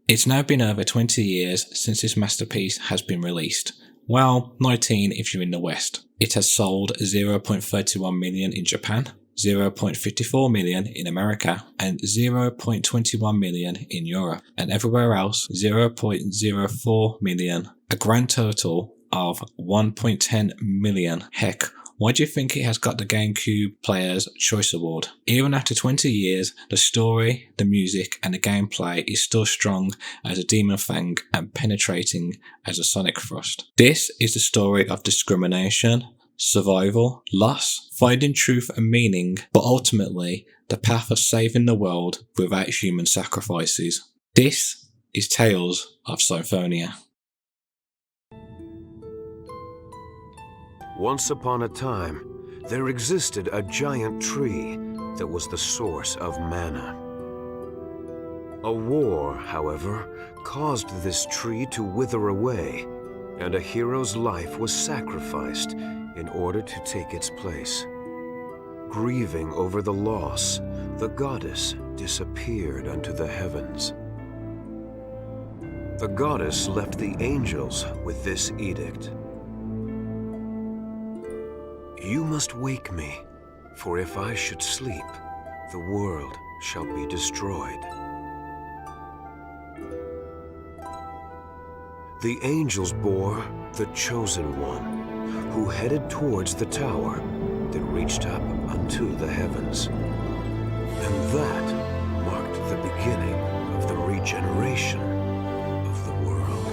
It's now been over 20 years since this masterpiece has been released. Well, 19 if you're in the West. It has sold 0.31 million in Japan, 0.54 million in America, and 0.21 million in Europe, and everywhere else 0.04 million. A grand total of 1.10 million. Heck, why do you think it has got the GameCube Player's Choice Award? Even after 20 years, the story, the music, and the gameplay is still strong as a Demon Fang and penetrating as a Sonic Thrust. This is the story of discrimination, survival, loss, finding truth and meaning, but ultimately the path of saving the world without human sacrifices. This is Tales of Symphonia. Once upon a time, there existed a giant tree that was the source of mana. A war, however, caused this tree to wither away, and a hero's life was sacrificed in order to take its place. Grieving over the loss, the goddess disappeared unto the heavens. The goddess left the angels with this edict. You must wake me, for if I should sleep, the world shall be destroyed. The angels bore the chosen one, who headed towards the tower that reached up unto the heavens. And that marked the beginning of the regeneration of the world.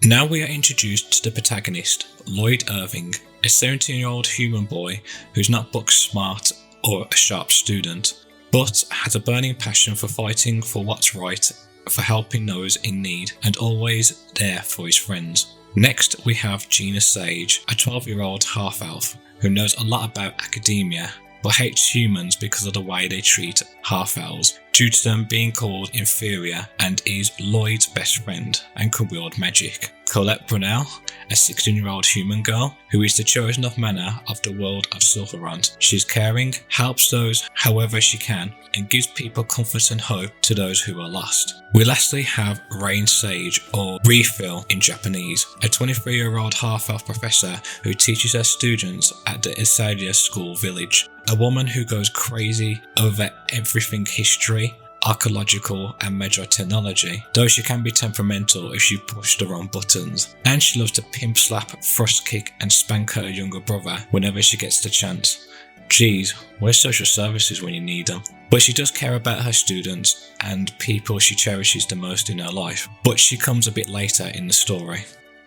Now we are introduced to the protagonist, Lloyd Irving, a 17-year-old human boy who's not book smart or a sharp student, but has a burning passion for fighting for what's right, for helping those in need, and always there for his friends. Next we have Gina Sage, a 12-year-old half-elf who knows a lot about academia, but hates humans because of the way they treat half-elves, due to them being called inferior, and is Lloyd's best friend and can wield magic. Colette Brunel, a 16-year-old human girl who is the chosen of mana of the world of Silverant. She's caring, helps those however she can, and gives people comfort and hope to those who are lost. We lastly have Rain Sage, or Refill in Japanese, a 23-year-old half-elf professor who teaches her students at the Isadia School Village. A woman who goes crazy over everything history, archaeological and major technology, though she can be temperamental if she pushes the wrong buttons. And she loves to pimp slap, thrust kick and spank her younger brother whenever she gets the chance. Geez, where's social services when you need them? But she does care about her students and people she cherishes the most in her life, but she comes a bit later in the story.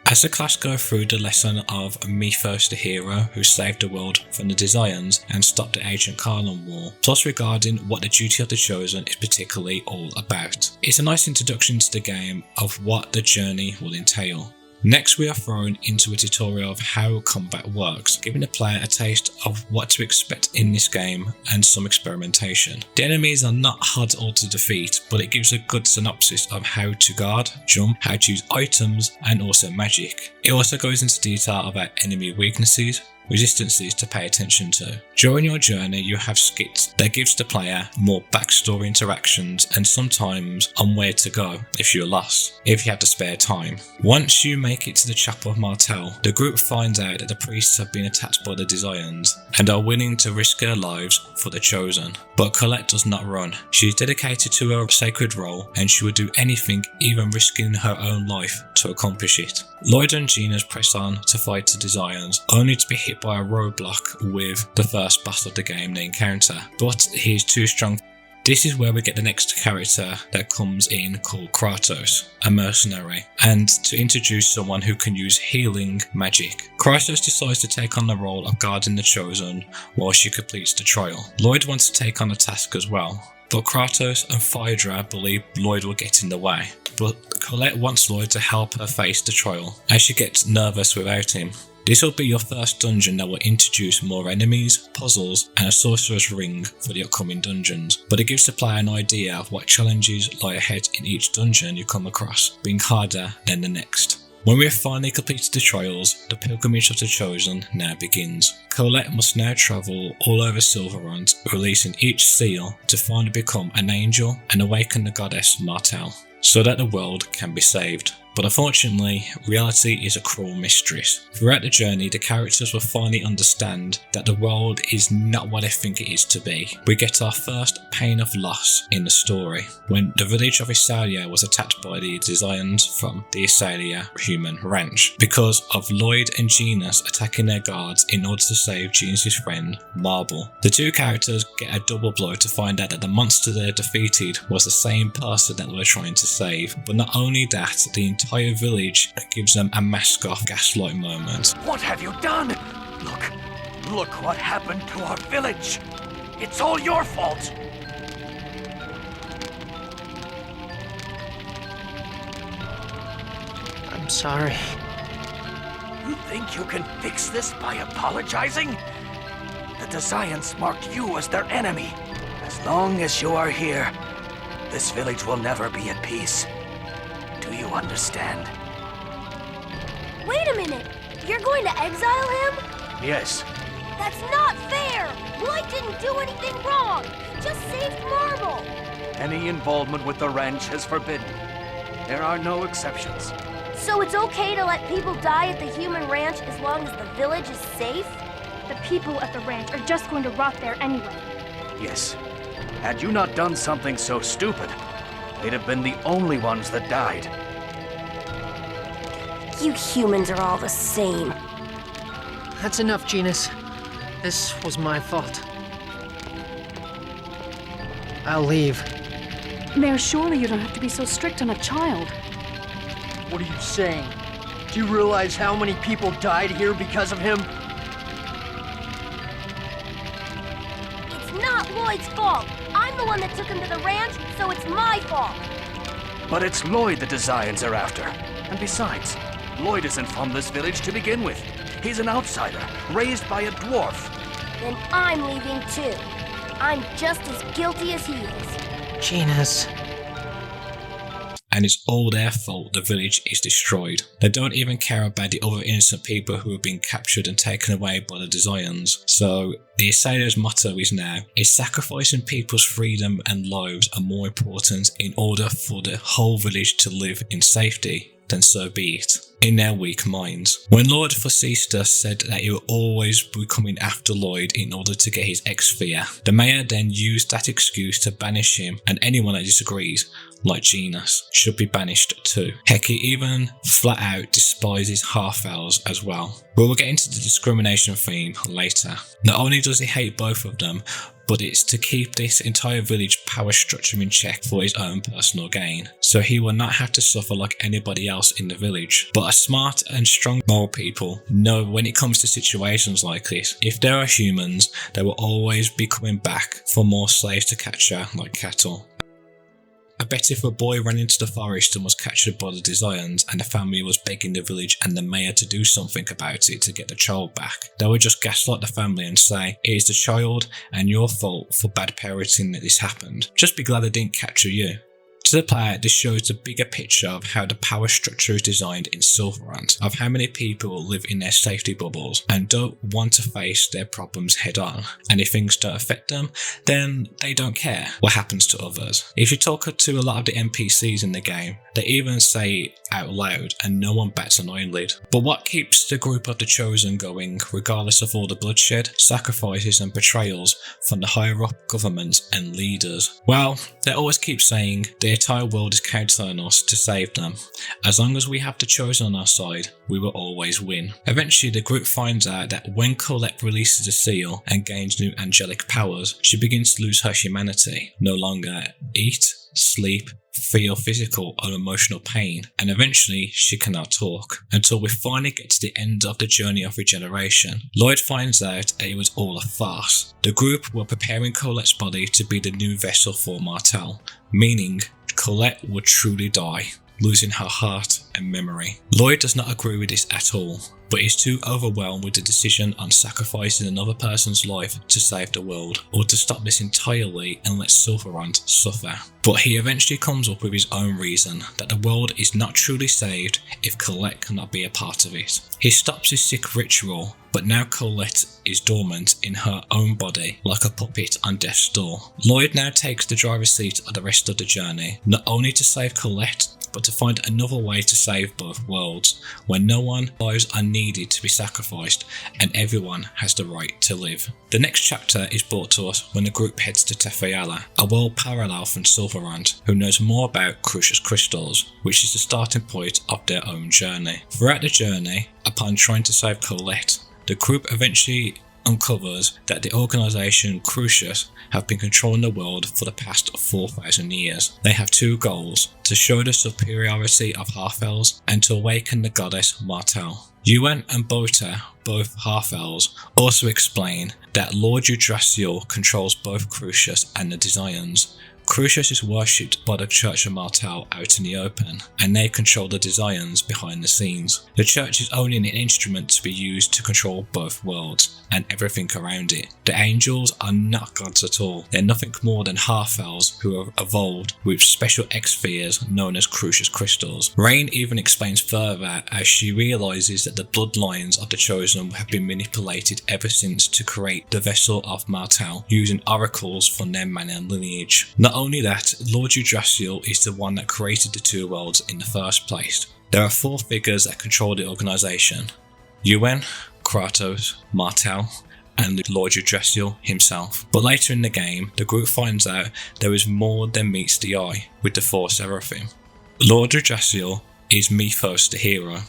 As the class go through the lesson of Mythos the hero who saved the world from the Desians and stopped the Ancient Carlin War, plus regarding what the duty of the chosen is particularly all about. It's a nice introduction to the game of what the journey will entail. Next we are thrown into a tutorial of how combat works, giving the player a taste of what to expect in this game and some experimentation. The enemies are not hard at all to defeat, but it gives a good synopsis of how to guard, jump, how to use items and also magic. It also goes into detail about enemy weaknesses, resistances to pay attention to. During your journey you have skits that gives the player more backstory interactions and sometimes on where to go if you're lost, if you have the spare time. Once you make it to the Chapel of Martel, the group finds out that the priests have been attacked by the Desians and are willing to risk their lives for the chosen. But Colette does not run. She is dedicated to her sacred role and she would do anything, even risking her own life, to accomplish it. Lloyd and Gina press on to fight the Desians, only to be hit by a roadblock with the first boss of the game they encounter, but he is too strong. This is where we get the next character that comes in, called Kratos, a mercenary, and to introduce someone who can use healing magic. Kratos decides to take on the role of guarding the chosen while she completes the trial. Lloyd wants to take on the task as well, but Kratos and Phaedra believe Lloyd will get in the way. But Colette wants Lloyd to help her face the trial, as she gets nervous without him. This will be your first dungeon that will introduce more enemies, puzzles and a sorcerer's ring for the upcoming dungeons, but it gives the player an idea of what challenges lie ahead in each dungeon you come across, being harder than the next. When we have finally completed the trials, the pilgrimage of the Chosen now begins. Colette must now travel all over Silverhunt, releasing each seal to finally become an angel and awaken the goddess Martel, so that the world can be saved. But unfortunately, reality is a cruel mistress. Throughout the journey, the characters will finally understand that the world is not what they think it is to be. We get our first pain of loss in the story, when the village of Isalia was attacked by the Desians from the Isalia human ranch, because of Lloyd and Genus attacking their guards in order to save Genus' friend, Marble. The two characters get a double blow to find out that the monster they defeated was the same person that they were trying to save. But not only that, the entire village gives them a mask-off gaslight moment. What have you done? Look what happened to our village. It's all your fault. I'm sorry. You think you can fix this by apologizing? The Desians marked you as their enemy. As long as you are here, this village will never be at peace. Do you understand? Wait a minute! You're going to exile him? Yes. That's not fair! Lloyd didn't do anything wrong! Just saved Marble! Any involvement with the ranch is forbidden. There are no exceptions. So it's okay to let people die at the human ranch as long as the village is safe? The people at the ranch are just going to rot there anyway. Yes. Had you not done something so stupid, they'd have been the only ones that died. You humans are all the same. That's enough, Genus. This was my fault. I'll leave. Mayor, surely you don't have to be so strict on a child. What are you saying? Do you realize how many people died here because of him? It's not Lloyd's fault! I'm the one that took him to the ranch, so it's my fault! But it's Lloyd the Desians are after. And besides, Lloyd isn't from this village to begin with. He's an outsider, raised by a dwarf. Then I'm leaving too. I'm just as guilty as he is. Genus. And it's all their fault the village is destroyed. They don't even care about the other innocent people who have been captured and taken away by the Desians. So the Asalia's motto is now, is sacrificing people's freedom and lives are more important in order for the whole village to live in safety, then so be it. In their weak minds. When Lord Facista said that he would always be coming after Lloyd in order to get his ex-fear, the mayor then used that excuse to banish him, and anyone that disagrees, like Genus, should be banished too. Heck, he even flat out despises half-elves as well. But we'll get into the discrimination theme later. Not only does he hate both of them, but it's to keep this entire village power structure in check for his own personal gain, so he will not have to suffer like anybody else in the village. But as smart and strong moral people know when it comes to situations like this, if there are humans, they will always be coming back for more slaves to capture like cattle. I bet if a boy ran into the forest and was captured by the Desians and the family was begging the village and the mayor to do something about it to get the child back, they would just gaslight the family and say, it is the child and your fault for bad parenting that this happened. Just be glad they didn't capture you. To the player, this shows the bigger picture of how the power structure is designed in Silverhunt, of how many people live in their safety bubbles and don't want to face their problems head on, and if things don't affect them, then they don't care what happens to others. If you talk to a lot of the NPCs in the game, they even say out loud and no one bats an eyelid. But what keeps the group of the Chosen going, regardless of all the bloodshed, sacrifices and betrayals from the higher up governments and leaders? Well, they always keep saying the entire world is counting on us to save them. As long as we have the Chosen on our side, we will always win. Eventually the group finds out that when Colette releases a seal and gains new angelic powers, she begins to lose her humanity, no longer eat, sleep, feel physical or emotional pain, and eventually she cannot talk, until we finally get to the end of the journey of regeneration. Lloyd finds out that it was all a farce. The group were preparing Colette's body to be the new vessel for Martel, meaning Colette would truly die, losing her heart and memory. Lloyd does not agree with this at all, but but is too overwhelmed with the decision on sacrificing another person's life to save the world, or to stop this entirely and let Sylvarant suffer. But he eventually comes up with his own reason that the world is not truly saved if Colette cannot be a part of it. He stops his sick ritual, but now Colette is dormant in her own body like a puppet on death's door. Lloyd now takes the driver's seat of the rest of the journey, not only to save Colette, but to find another way to save both worlds, where no one lives are needed to be sacrificed and everyone has the right to live. The next chapter is brought to us when the group heads to Tefiala, a world parallel from Sylvarant, who knows more about Crucius crystals, which is the starting point of their own journey. Throughout the journey, upon trying to save Colette, the group eventually uncovers that the organisation Crucius have been controlling the world for the past 4,000 years. They have two goals: to show the superiority of half-elves and to awaken the goddess Martel. Yuan and Bota, both half-elves, also explain that Lord Yggdrasil controls both Crucius and the Desians. Crucius is worshipped by the Church of Martel out in the open, and they control the Desians behind the scenes. The Church is only an instrument to be used to control both worlds and everything around it. The angels are not gods at all. They're nothing more than half-elves who have evolved with special X-spheres known as Crucius crystals. Rain even explains further as she realises that the bloodlines of the Chosen have been manipulated ever since to create the vessel of Martel, using oracles from their manner lineage. Not only that, Lord Yggdrasil is the one that created the two worlds in the first place. There are four figures that control the organisation: Yuan, Kratos, Martel, and Lord Yggdrasil himself. But later in the game, the group finds out there is more than meets the eye with the four Seraphim. Lord Yggdrasil is Mythos the hero.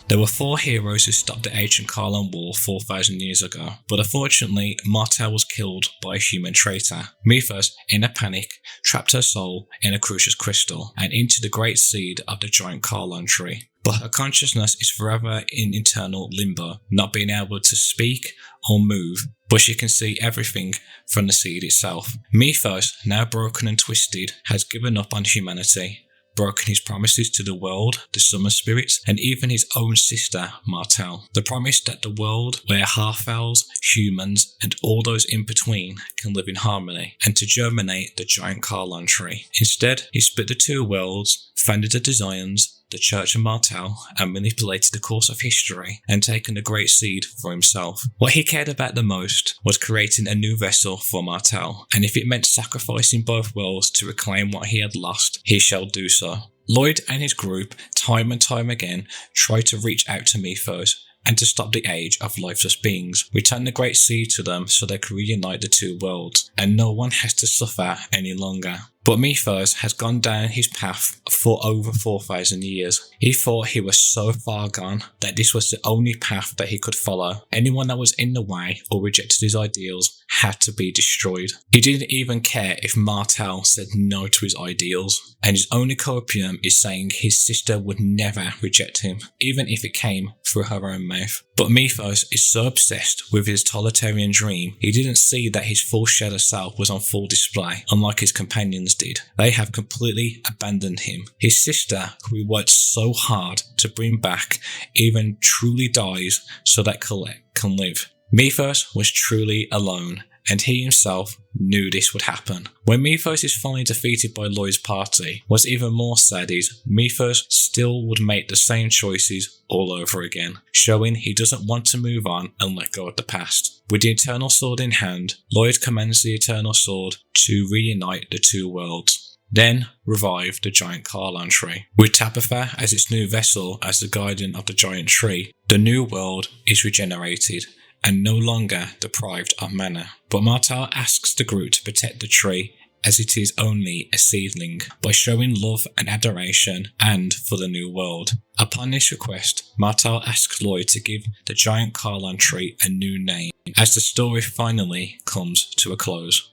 There were four heroes who stopped the ancient Karlan War 4,000 years ago, but unfortunately Martel was killed by a human traitor. Mythos, in a panic, trapped her soul in a Crucius crystal and into the great seed of the giant Karlan tree. But her consciousness is forever in eternal limbo, not being able to speak or move, but she can see everything from the seed itself. Mythos, now broken and twisted, has given up on humanity, broken his promises to the world, the summer spirits, and even his own sister, Martel. The promise that the world where half-elves, humans, and all those in between can live in harmony, and to germinate the giant Karlan tree. Instead, he split the two worlds, founded the Desians, the Church of Martel, and manipulated the course of history and taken the great seed for himself. What he cared about the most was creating a new vessel for Martel, and if it meant sacrificing both worlds to reclaim what he had lost, he shall do so. Lloyd and his group, time and time again, try to reach out to Mythos and to stop the age of lifeless beings, return the great seed to them so they can reunite the two worlds, and no one has to suffer any longer. But Mythos has gone down his path for over 4,000 years. He thought he was so far gone that this was the only path that he could follow. Anyone that was in the way or rejected his ideals had to be destroyed. He didn't even care if Martel said no to his ideals, and his only copium is saying his sister would never reject him, even if it came through her own mouth. But Mythos is so obsessed with his totalitarian dream, he didn't see that his full shadow self was on full display, unlike his companions did. They have completely abandoned him. His sister, who he worked so hard to bring back, even truly dies so that Colette can live. Mythos was truly alone, and he himself knew this would happen. When Mythos is finally defeated by Lloyd's party, what's even more sad is Mythos still would make the same choices all over again, showing he doesn't want to move on and let go of the past. With the Eternal Sword in hand, Lloyd commands the Eternal Sword to reunite the two worlds, then revive the giant Karlan tree. With Tabitha as its new vessel as the guardian of the giant tree, the new world is regenerated and no longer deprived of mana. But Martel asks the group to protect the tree as it is only a seedling, by showing love and adoration and for the new world. Upon this request, Martel asks Lloyd to give the giant Karlan tree a new name, as the story finally comes to a close.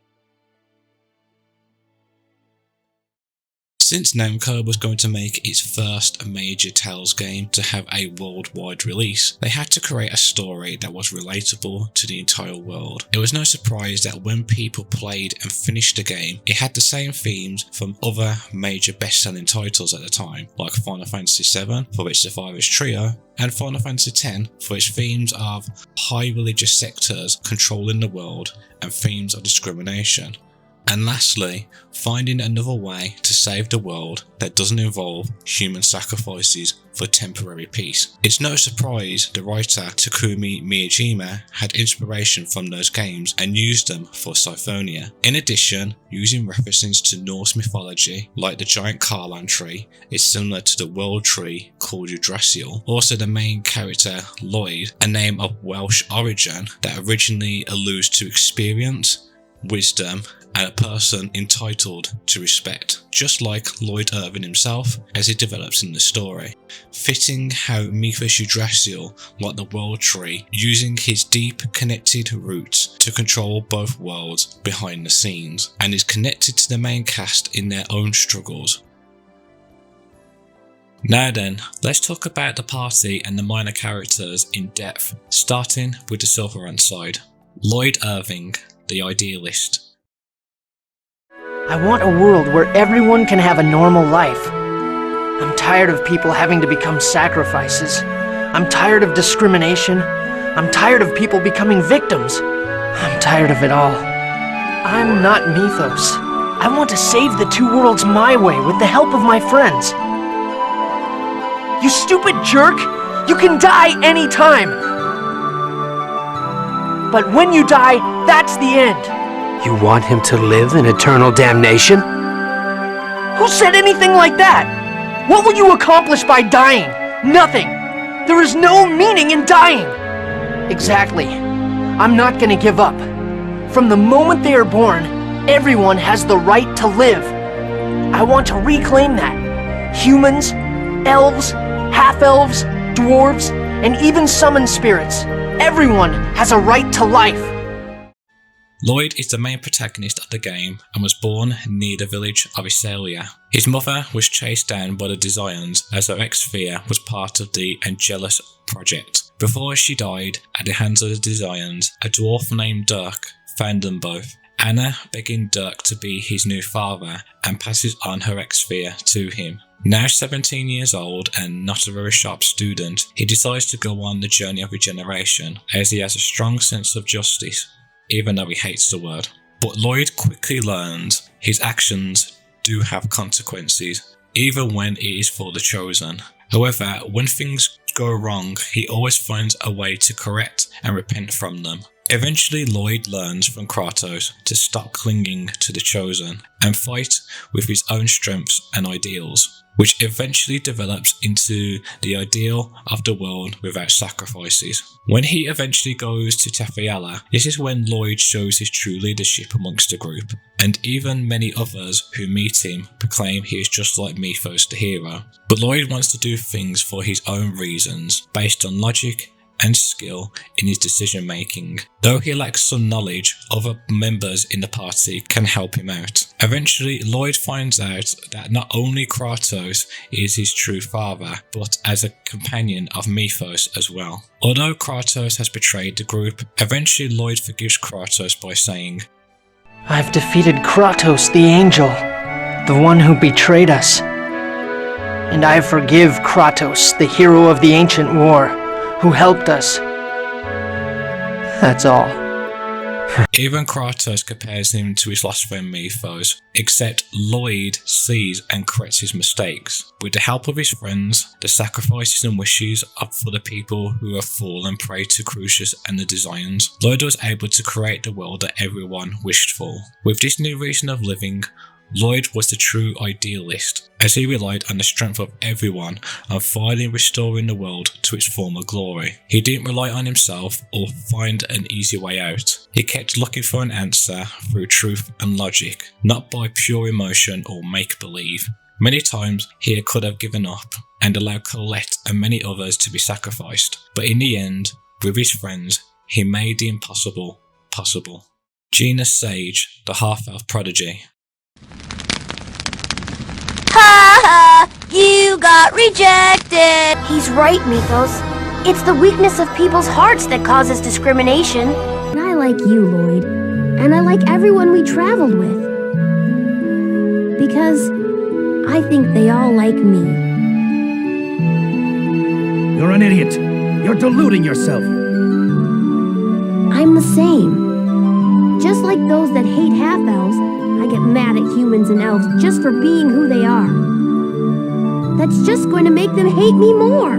Since Namco was going to make its first major Tales game to have a worldwide release, they had to create a story that was relatable to the entire world. It was no surprise that when people played and finished the game, it had the same themes from other major best-selling titles at the time, like Final Fantasy VII for its Survivors trio, and Final Fantasy X for its themes of high religious sectors controlling the world and themes of discrimination. And lastly, finding another way to save the world that doesn't involve human sacrifices for temporary peace. It's no surprise the writer Takumi Miyajima had inspiration from those games and used them for Symphonia. In addition, using references to Norse mythology, like the giant Karlan tree is similar to the world tree called Yggdrasil. Also, the main character, Lloyd, a name of Welsh origin that originally alludes to experience, wisdom, and a person entitled to respect, just like Lloyd Irving himself as he develops in the story. Fitting how Mythos Yggdrasil, like the world tree, using his deep connected roots to control both worlds behind the scenes, and is connected to the main cast in their own struggles. Now then, let's talk about the party and the minor characters in depth, starting with the Silverhand side. Lloyd Irving, the idealist. I want a world where everyone can have a normal life. I'm tired of people having to become sacrifices. I'm tired of discrimination. I'm tired of people becoming victims. I'm tired of it all. I'm not Mythos. I want to save the two worlds my way with the help of my friends. You stupid jerk! You can die anytime! But when you die, that's the end. You want him to live in eternal damnation? Who said anything like that? What will you accomplish by dying? Nothing. There is no meaning in dying. Exactly. I'm not gonna give up. From the moment they are born, everyone has the right to live. I want to reclaim that. Humans, elves, half-elves, dwarves, and even summoned spirits. Everyone has a right to life. Lloyd is the main protagonist of the game and was born near the village of Isalia. His mother was chased down by the Desians as her ex-Thea was part of the Angelus project. Before she died at the hands of the Desians, a dwarf named Dirk found them both. Anna begging Dirk to be his new father and passes on her ex-Thea to him. Now 17 years old and not a very sharp student, he decides to go on the journey of regeneration as he has a strong sense of justice, even though he hates the word. But Lloyd quickly learns his actions do have consequences, even when it is for the chosen. However, when things go wrong, he always finds a way to correct and repent from them. Eventually, Lloyd learns from Kratos to stop clinging to the chosen and fight with his own strengths and ideals, which eventually develops into the ideal of the world without sacrifices. When he eventually goes to Tafiala, this is when Lloyd shows his true leadership amongst the group, and even many others who meet him proclaim he is just like Mythos the hero. But Lloyd wants to do things for his own reasons, based on logic and skill in his decision making. Though he lacks some knowledge, other members in the party can help him out. Eventually, Lloyd finds out that not only Kratos is his true father, but as a companion of Mythos as well. Although Kratos has betrayed the group, eventually Lloyd forgives Kratos by saying, I've defeated Kratos the angel, the one who betrayed us. And I forgive Kratos, the hero of the ancient war, who helped us. That's all. Even Kratos compares him to his lost friend Mythos, except Lloyd sees and corrects his mistakes. With the help of his friends, the sacrifices and wishes for the people who have fallen prey to Crucius and the Desians, Lloyd was able to create the world that everyone wished for. With this new reason of living, Lloyd was the true idealist, as he relied on the strength of everyone and finally restoring the world to its former glory. He didn't rely on himself or find an easy way out. He kept looking for an answer through truth and logic, not by pure emotion or make-believe. Many times he could have given up and allowed Colette and many others to be sacrificed, but in the end, with his friends, he made the impossible possible. Gina Sage, the half-elf prodigy. Ha ha! You got rejected! He's right, Mythos. It's the weakness of people's hearts that causes discrimination. And I like you, Lloyd. And I like everyone we traveled with. Because I think they all like me. You're an idiot. You're deluding yourself. I'm the same. Just like those that hate half-elves, I get mad at humans and elves just for being who they are. That's just going to make them hate me more.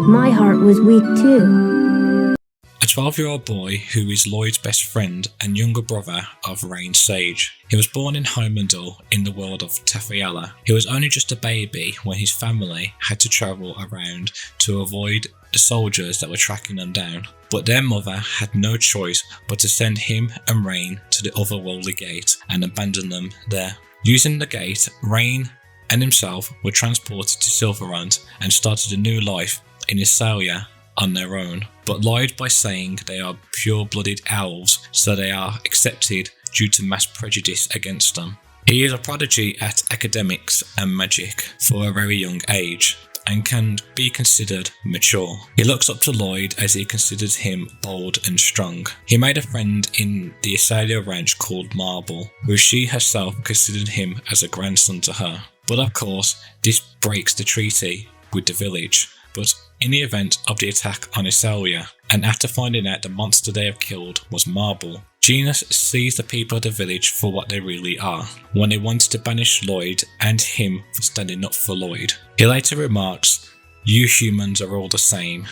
My heart was weak too. A 12-year-old boy who is Lloyd's best friend and younger brother of Rain Sage. He was born in Heimdall in the world of Tafiala. He was only just a baby when his family had to travel around to avoid the soldiers that were tracking them down. But their mother had no choice but to send him and Rain to the otherworldly gate and abandon them there. Using the gate, Rain and himself were transported to Silverrand and started a new life in Isalia on their own, but lied by saying they are pure-blooded elves, so they are accepted due to mass prejudice against them. He is a prodigy at academics and magic for a very young age, and can be considered mature. He looks up to Lloyd as he considers him bold and strong. He made a friend in the Isalia ranch called Marble, who she herself considered him as a grandson to her. But of course, this breaks the treaty with the village. But in the event of the attack on Isalia, and after finding out the monster they have killed was Marble, Genus sees the people of the village for what they really are, when they wanted to banish Lloyd and him for standing up for Lloyd. He later remarks, "You humans are all the same,"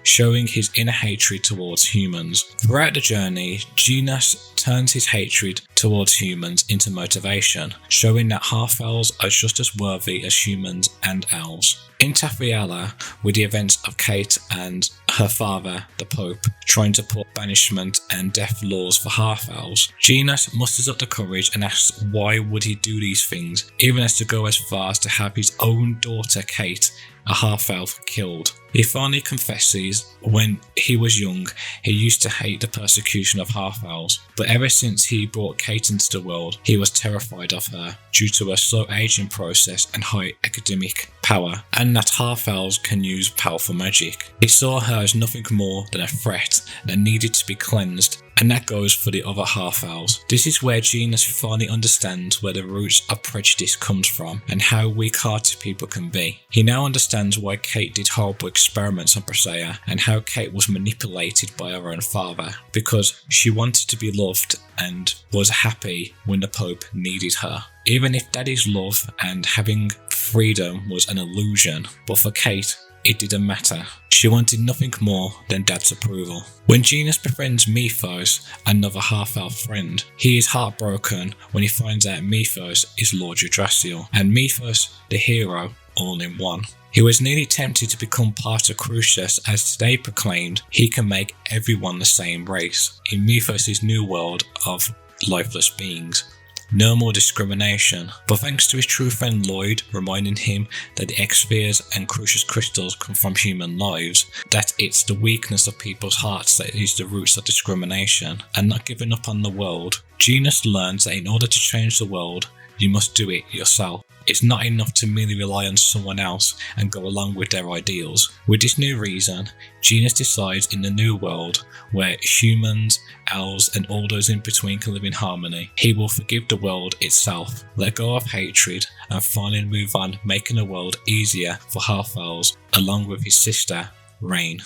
showing his inner hatred towards humans. Throughout the journey, Genus turns his hatred towards humans into motivation, showing that half-elves are just as worthy as humans and elves. In Tafiala, with the events of Kate and her father, the Pope, trying to put banishment and death laws for half-elves, Genus musters up the courage and asks why would he do these things, even as to go as far as to have his own daughter Kate, a half-elf, killed. He finally confesses when he was young he used to hate the persecution of half-elves, but ever since he brought Kate into the world he was terrified of her due to her slow aging process and high academic power, and that half-elves can use powerful magic. He saw her as nothing more than a threat that needed to be cleansed, and that goes for the other half-elves. This is where Genus finally understands where the roots of prejudice comes from and how weak-hearted people can be. He now understands why Kate did horrible experiments on Presea and how Kate was manipulated by her own father, because she wanted to be loved and was happy when the Pope needed her. Even if Daddy's love and having freedom was an illusion, but for Kate, it didn't matter. She wanted nothing more than Dad's approval. When Genus befriends Mythos, another half-elf friend, he is heartbroken when he finds out Mythos is Lord Yggdrasil, and Mythos, the hero, all in one. He was nearly tempted to become part of Crucius, as today proclaimed he can make everyone the same race in Mythos' new world of lifeless beings. No more discrimination, but thanks to his true friend Lloyd reminding him that the X-spheres and Crucius crystals come from human lives, that it's the weakness of people's hearts that is the roots of discrimination, and not giving up on the world, Genus learns that in order to change the world, you must do it yourself. It's not enough to merely rely on someone else and go along with their ideals. With this new reason, Genus decides in the new world, where humans, elves and all those in between can live in harmony, he will forgive the world itself, let go of hatred and finally move on, making the world easier for half-elves, along with his sister, Rain.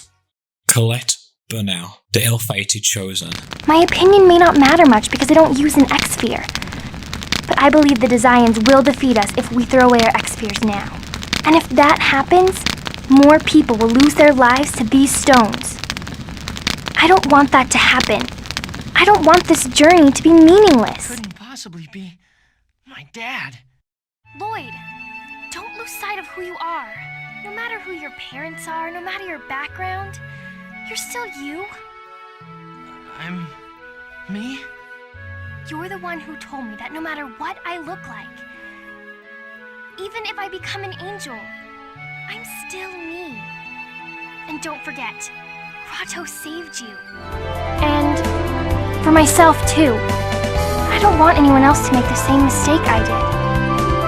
Colette Burnell, the ill-fated chosen. My opinion may not matter much because I don't use an X-sphere. But I believe the Desians will defeat us if we throw away our X-spheres now. And if that happens, more people will lose their lives to these stones. I don't want that to happen. I don't want this journey to be meaningless. Couldn't possibly be my dad. Lloyd, don't lose sight of who you are. No matter who your parents are, no matter your background, you're still you. I'm me? You're the one who told me that no matter what I look like, even if I become an angel, I'm still me. And don't forget, Grotto saved you. And for myself too. I don't want anyone else to make the same mistake I did.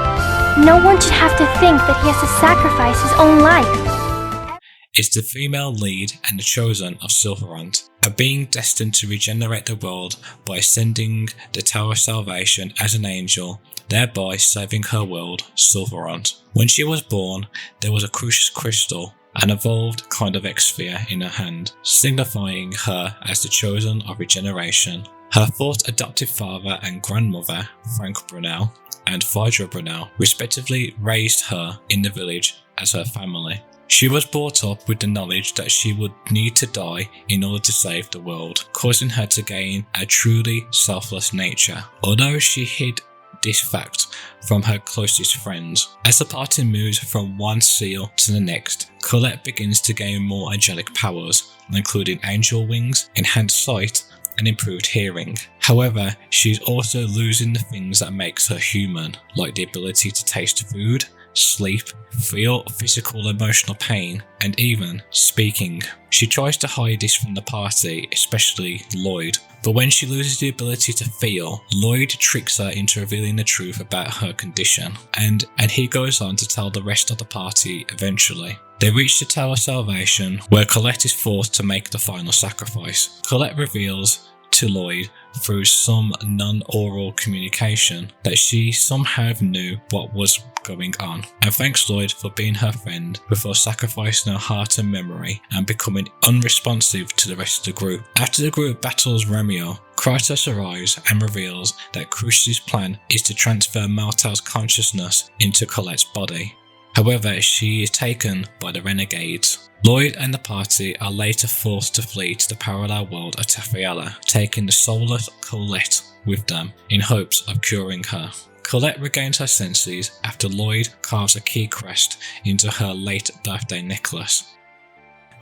No one should have to think that he has to sacrifice his own life. Is the female lead and the chosen of Sylvarant, a being destined to regenerate the world by ascending the Tower of Salvation as an angel, thereby saving her world, Sylvarant. When she was born, there was a crucius crystal, an evolved kind of X-sphere in her hand, signifying her as the chosen of regeneration. Her fourth adoptive father and grandmother, Frank Brunel and Phaedra Brunel, respectively raised her in the village as her family. She was brought up with the knowledge that she would need to die in order to save the world, causing her to gain a truly selfless nature. Although she hid this fact from her closest friends, as the party moves from one seal to the next, Colette begins to gain more angelic powers, including angel wings, enhanced sight, and improved hearing. However, she's also losing the things that makes her human, like the ability to taste food, sleep, feel physical emotional pain, and even speaking. She tries to hide this from the party, especially Lloyd, but when she loses the ability to feel, Lloyd tricks her into revealing the truth about her condition, and he goes on to tell the rest of the party eventually. They reach the Tower of Salvation, where Colette is forced to make the final sacrifice. Colette reveals to Lloyd through some non-oral communication that she somehow knew what was going on, and thanks Lloyd for being her friend before sacrificing her heart and memory and becoming unresponsive to the rest of the group. After the group battles Romeo, Krytos arrives and reveals that Crucius' plan is to transfer Martel's consciousness into Colette's body. However, she is taken by the renegades. Lloyd and the party are later forced to flee to the parallel world of Tafiala, taking the soulless Colette with them in hopes of curing her. Colette regains her senses after Lloyd carves a key crest into her late birthday necklace.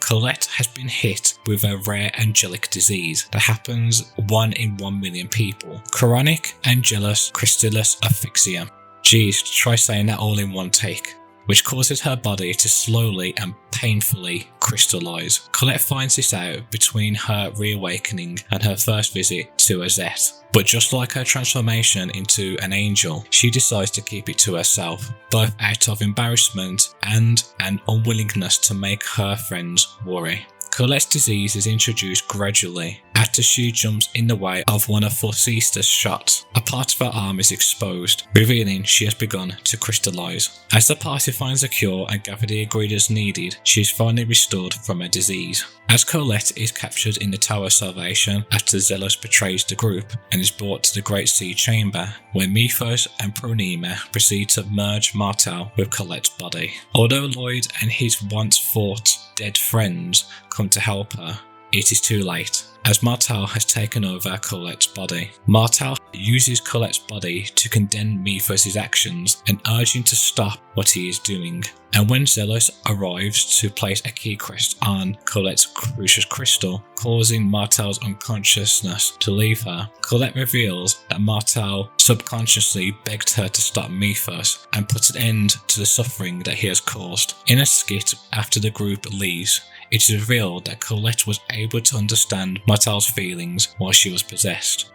Colette has been hit with a rare angelic disease that happens 1 in 1 million people, chronic angelus crystallis asphyxia. Geez, try saying that all in one take. Which causes her body to slowly and painfully crystallize. Colette finds this out between her reawakening and her first visit to Azette. But just like her transformation into an angel, she decides to keep it to herself, both out of embarrassment and an unwillingness to make her friends worry. Colette's disease is introduced gradually after she jumps in the way of one of Forcesta's shots. A part of her arm is exposed, revealing she has begun to crystallize. As the party finds a cure and gather the ingredients needed, she is finally restored from her disease. As Colette is captured in the Tower of Salvation after Zelos betrays the group and is brought to the Great Sea Chamber, where Mythos and Pronema proceed to merge Martel with Colette's body. Although Lloyd and his once fought dead friends come to help her, it is too late, as Martel has taken over Colette's body. Martel uses Colette's body to condemn Mythos' actions and urge him to stop what he is doing. And when Zelos arrives to place a key crest on Colette's crucius crystal, causing Martel's unconsciousness to leave her, Colette reveals that Martel subconsciously begged her to stop Mythos and put an end to the suffering that he has caused. In a skit after the group leaves, it is revealed that Colette was able to understand Martel's feelings while she was possessed.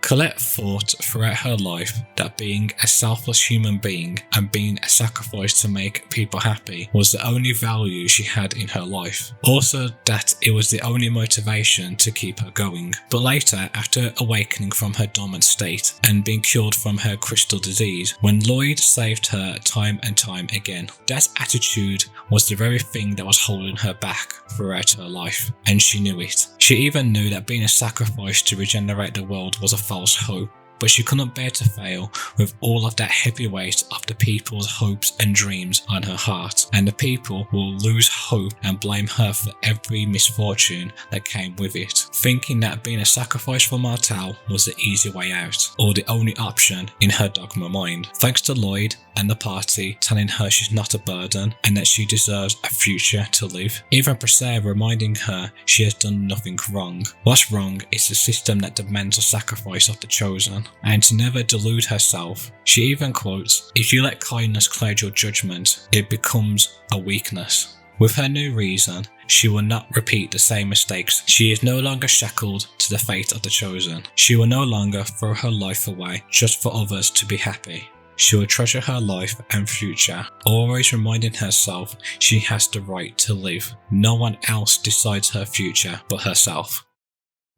Colette thought throughout her life that being a selfless human being and being a sacrifice to make people happy was the only value she had in her life. Also that it was the only motivation to keep her going. But later, after awakening from her dormant state and being cured from her crystal disease, when Lloyd saved her time and time again, that attitude was the very thing that was holding her back throughout her life, and she knew it. She even knew that being a sacrifice to regenerate the world was a false hope, but she couldn't bear to fail with all of that heavy weight of the people's hopes and dreams on her heart, and the people will lose hope and blame her for every misfortune that came with it, thinking that being a sacrifice for Martel was the easy way out, or the only option in her dogma mind. Thanks to Lloyd and the party telling her she's not a burden and that she deserves a future to live, even Presea reminding her she has done nothing wrong. What's wrong is the system that demands a sacrifice of the chosen, and to never delude herself. She even quotes, "If you let kindness cloud your judgment, it becomes a weakness." With her new reason, she will not repeat the same mistakes. She is no longer shackled to the fate of the chosen. She will no longer throw her life away just for others to be happy. She will treasure her life and future, always reminding herself she has the right to live. No one else decides her future but herself.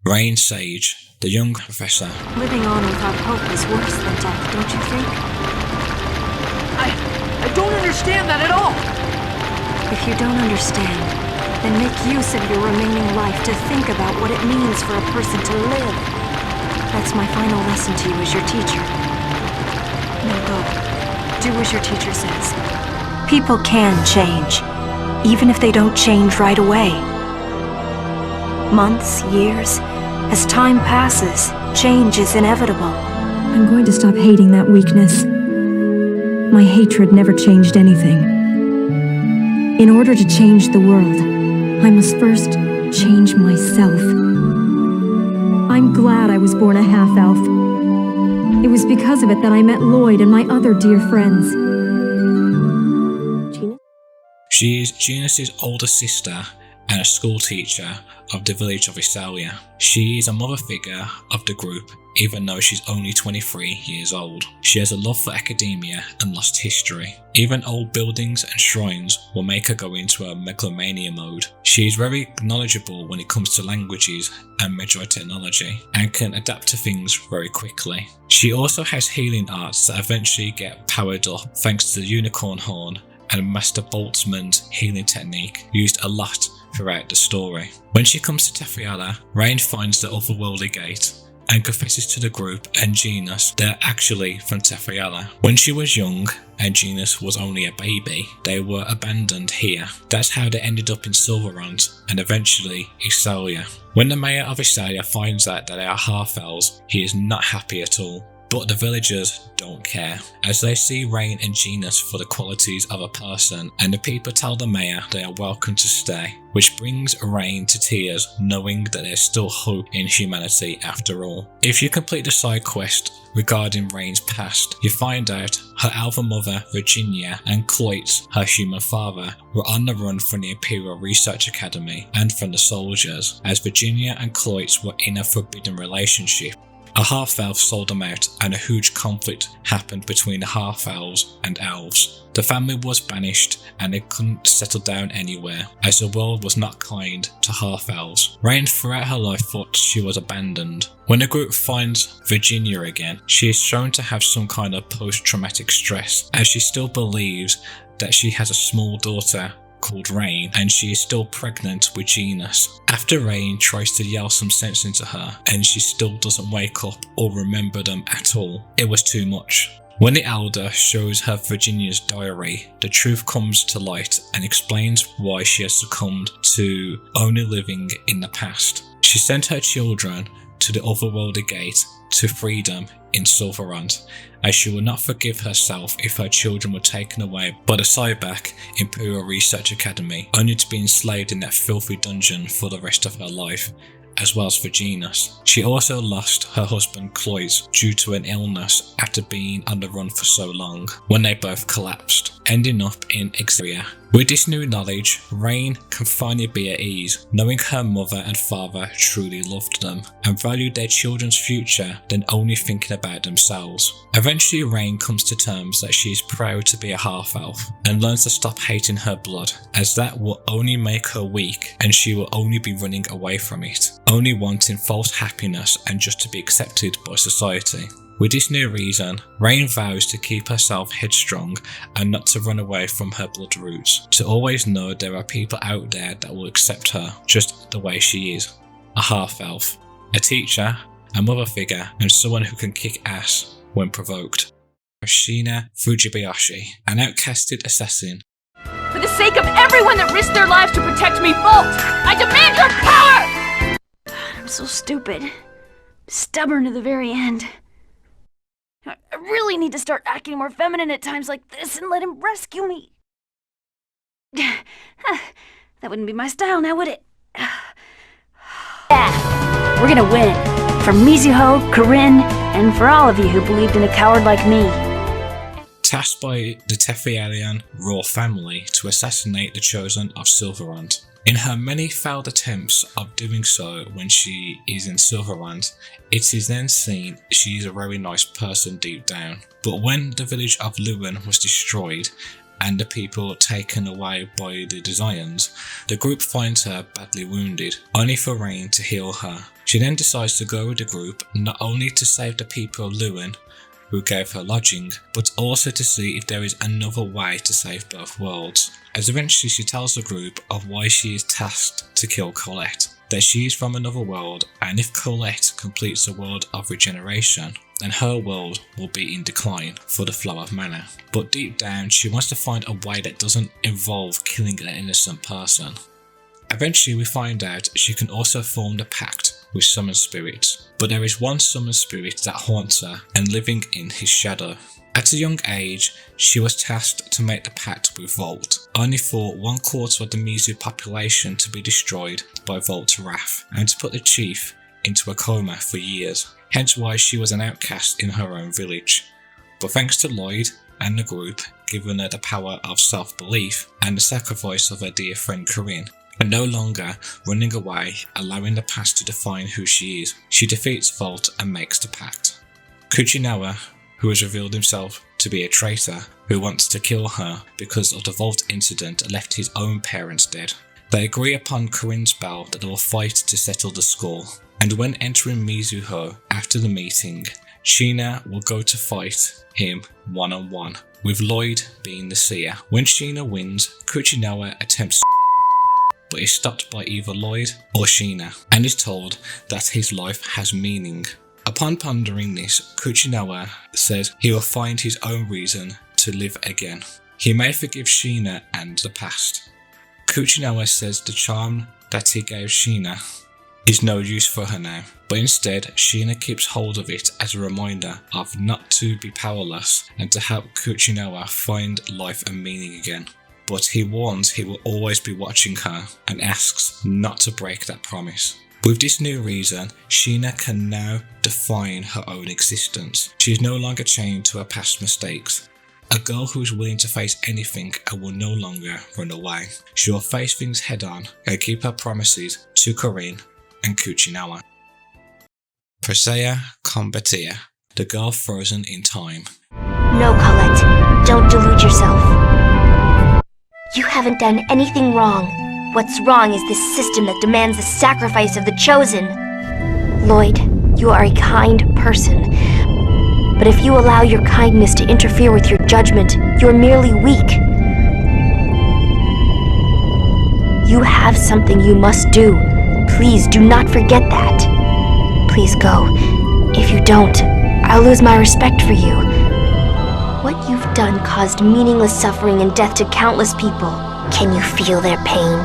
Rain Sage, the young professor. Living on without hope is worse than death, don't you think? I don't understand that at all! If you don't understand, then make use of your remaining life to think about what it means for a person to live. That's my final lesson to you as your teacher. Now go. Do as your teacher says. People can change, even if they don't change right away. Months, years, as time passes, change is inevitable. I'm going to stop hating that weakness. My hatred never changed anything. In order to change the world, I must first change myself. I'm glad I was born a half-elf. It was because of it that I met Lloyd and my other dear friends. She is Genus's older sister and a school teacher of the village of Isalia. She is a mother figure of the group, even though she's only 23 years old. She has a love for academia and lost history. Even old buildings and shrines will make her go into a megalomania mode. She is very knowledgeable when it comes to languages and Medjay technology, and can adapt to things very quickly. She also has healing arts that eventually get powered up thanks to the unicorn horn and Master Boltzmann's healing technique, used a lot throughout the story. When she comes to Tefiala, Rain finds the otherworldly gate and confesses to the group and Genus they're actually from Tefiala. When she was young and Genus was only a baby, they were abandoned here. That's how they ended up in Silverant and eventually Isalia. When the mayor of Isalia finds out that they are half-elves, he is not happy at all. But the villagers don't care, as they see Rain and Genus for the qualities of a person, and the people tell the mayor they are welcome to stay, which brings Rain to tears knowing that there's still hope in humanity after all. If you complete the side quest regarding Rain's past, you find out her elven mother Virginia and Cloyt, her human father, were on the run from the Imperial Research Academy and from the soldiers, as Virginia and Cloyt were in a forbidden relationship. A half-elf sold them out and a huge conflict happened between the half-elves and elves. The family was banished and they couldn't settle down anywhere, as the world was not kind to half-elves. Rain throughout her life thought she was abandoned. When the group finds Virginia again, she is shown to have some kind of post-traumatic stress, as she still believes that she has a small daughter called Rain, and she is still pregnant with Genus. After Rain tries to yell some sense into her, and she still doesn't wake up or remember them at all. It was too much. When the Elder shows her Virginia's diary, the truth comes to light and explains why she has succumbed to only living in the past. She sent her children to the otherworldly gate to freedom in Silverant, as she would not forgive herself if her children were taken away by the Cyback Imperial Research Academy, only to be enslaved in that filthy dungeon for the rest of her life, as well as for Genus. She also lost her husband Cloyt due to an illness after being on the run for so long, when they both collapsed, ending up in Exia. With this new knowledge, Rain can finally be at ease, knowing her mother and father truly loved them and valued their children's future than only thinking about themselves. Eventually Rain comes to terms that she is proud to be a half-elf and learns to stop hating her blood, as that will only make her weak and she will only be running away from it, only wanting false happiness and just to be accepted by society. With this new reason, Rain vows to keep herself headstrong and not to run away from her blood roots, to always know there are people out there that will accept her just the way she is. A half-elf, a teacher, a mother figure, and someone who can kick ass when provoked. Ashina Fujibayashi, an outcasted assassin. For the sake of everyone that risked their lives to protect me, Bolt, I demand your power! I'm so stupid. Stubborn to the very end. I really need to start acting more feminine at times like this and let him rescue me. That wouldn't be my style now, would it? Yeah, we're gonna win. For Mizuho, Corinne, and for all of you who believed in a coward like me. Tasked by the Tefialian royal family to assassinate the Chosen of Silverant, In her many failed attempts of doing so when she is in Silverland, it is then seen she is a very nice person deep down. But when the village of Lewin was destroyed and the people taken away by the Desians, the group finds her badly wounded, only for Rain to heal her. She then decides to go with the group not only to save the people of Lewin, who gave her lodging, but also to see if there is another way to save both worlds, as eventually she tells the group of why she is tasked to kill Colette, that she is from another world, and if Colette completes the world of regeneration, then her world will be in decline for the flow of mana. But deep down, she wants to find a way that doesn't involve killing an innocent person. Eventually we find out she can also form the pact with summon spirits, but there is one summon spirit that haunts her and living in his shadow. At a young age, she was tasked to make the pact with Volt, only for 1/4 of the Mizu population to be destroyed by Volt's wrath, and to put the chief into a coma for years, hence why she was an outcast in her own village. But thanks to Lloyd and the group giving her the power of self-belief and the sacrifice of her dear friend Corinne, and no longer running away, allowing the past to define who she is, she defeats Volt and makes the pact. Kuchinawa, who has revealed himself to be a traitor who wants to kill her because of the Volt incident, left his own parents dead. They agree upon Corinne's spell that they will fight to settle the score, and when entering Mizuho after the meeting, Sheena will go to fight him one-on-one, with Lloyd being the seer. When Sheena wins, Kuchinawa attempts but is stopped by either Lloyd or Sheena, and is told that his life has meaning. Upon pondering this, Kuchinawa says he will find his own reason to live again. He may forgive Sheena and the past. Kuchinawa says the charm that he gave Sheena is no use for her now, but instead Sheena keeps hold of it as a reminder of not to be powerless and to help Kuchinawa find life and meaning again. But he warns he will always be watching her and asks not to break that promise. With this new reason, Sheena can now define her own existence. She is no longer chained to her past mistakes. A girl who is willing to face anything and will no longer run away. She will face things head on and keep her promises to Corinne and Kuchinawa. Presea Combatia, the girl frozen in time. No, Colette. Don't delude yourself. You haven't done anything wrong. What's wrong is this system that demands the sacrifice of the chosen. Lloyd, you are a kind person. But if you allow your kindness to interfere with your judgment, you're merely weak. You have something you must do. Please do not forget that. Please go. If you don't, I'll lose my respect for you. What you've done caused meaningless suffering and death to countless people. Can you feel their pain?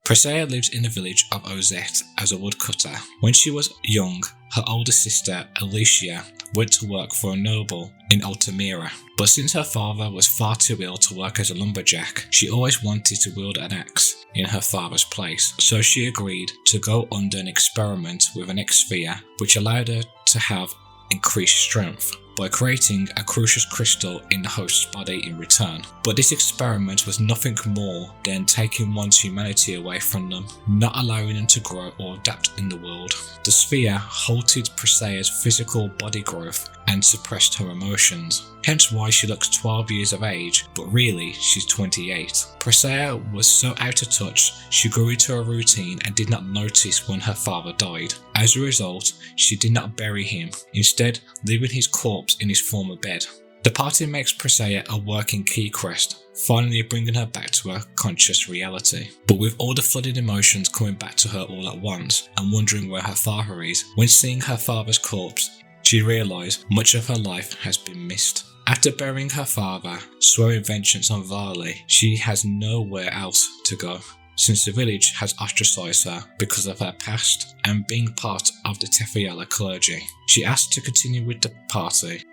Presea lives in the village of Ozette as a woodcutter. When she was young, her older sister, Alicia, went to work for a noble in Altamira. But since her father was far too ill to work as a lumberjack, she always wanted to wield an axe in her father's place. So she agreed to go under an experiment with an X-sphere, which allowed her to have increased strength by creating a crucius crystal in the host's body in return. But this experiment was nothing more than taking one's humanity away from them, not allowing them to grow or adapt in the world. The sphere halted Presea's physical body growth and suppressed her emotions, hence why she looks 12 years of age, but really she's 28. Presea was so out of touch, she grew into a routine and did not notice when her father died. As a result, she did not bury him, instead leaving his corpse in his former bed. The party makes Presea a working key crest, finally bringing her back to her conscious reality. But with all the flooded emotions coming back to her all at once, and wondering where her father is, when seeing her father's corpse, she realised much of her life has been missed. After burying her father, swearing vengeance on Varley, she has nowhere else to go, since the village has ostracised her because of her past and being part of the Tefiala clergy. She asked to continue with the party.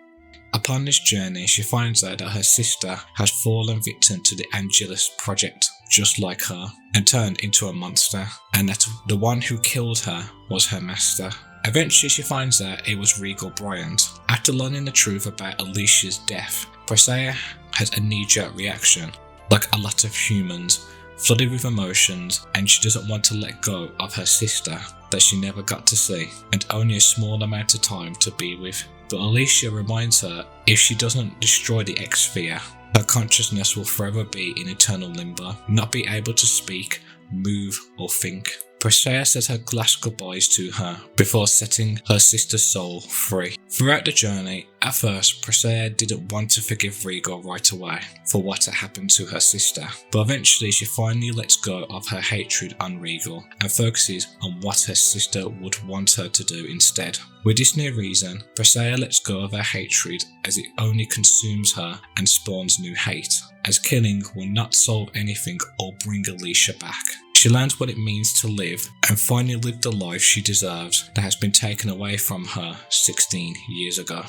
Upon this journey, she finds out that her sister has fallen victim to the Angelus project, just like her, and turned into a monster, and that the one who killed her was her master. Eventually she finds out it was Regal Bryant. After learning the truth about Alicia's death, Presea has a knee-jerk reaction, like a lot of humans, flooded with emotions, and she doesn't want to let go of her sister that she never got to see and only a small amount of time to be with. But Alicia reminds her if she doesn't destroy the X-Sphere, her consciousness will forever be in eternal limbo, not be able to speak, move or think. Presea says her last goodbyes to her before setting her sister's soul free. Throughout the journey, at first Presea didn't want to forgive Regal right away for what had happened to her sister, but eventually she finally lets go of her hatred on Regal and focuses on what her sister would want her to do instead. With this new reason, Presea lets go of her hatred as it only consumes her and spawns new hate, as killing will not solve anything or bring Alicia back. She learns what it means to live and finally live the life she deserves that has been taken away from her 16 years ago.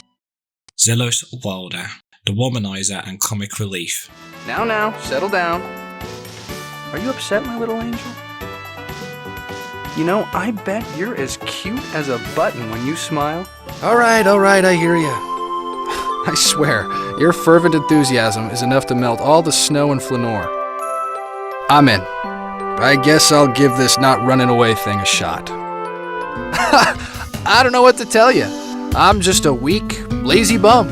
Zelos Wilder, the womanizer and comic relief. Now, settle down. Are you upset, my little angel? You know, I bet you're as cute as a button when you smile. All right, I hear you. I swear, your fervent enthusiasm is enough to melt all the snow in Flanor. I'm in. I guess I'll give this not running away thing a shot. I don't know what to tell you. I'm just a weak, lazy bum.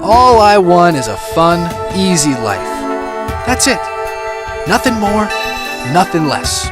All I want is a fun, easy life. That's it. Nothing more, nothing less.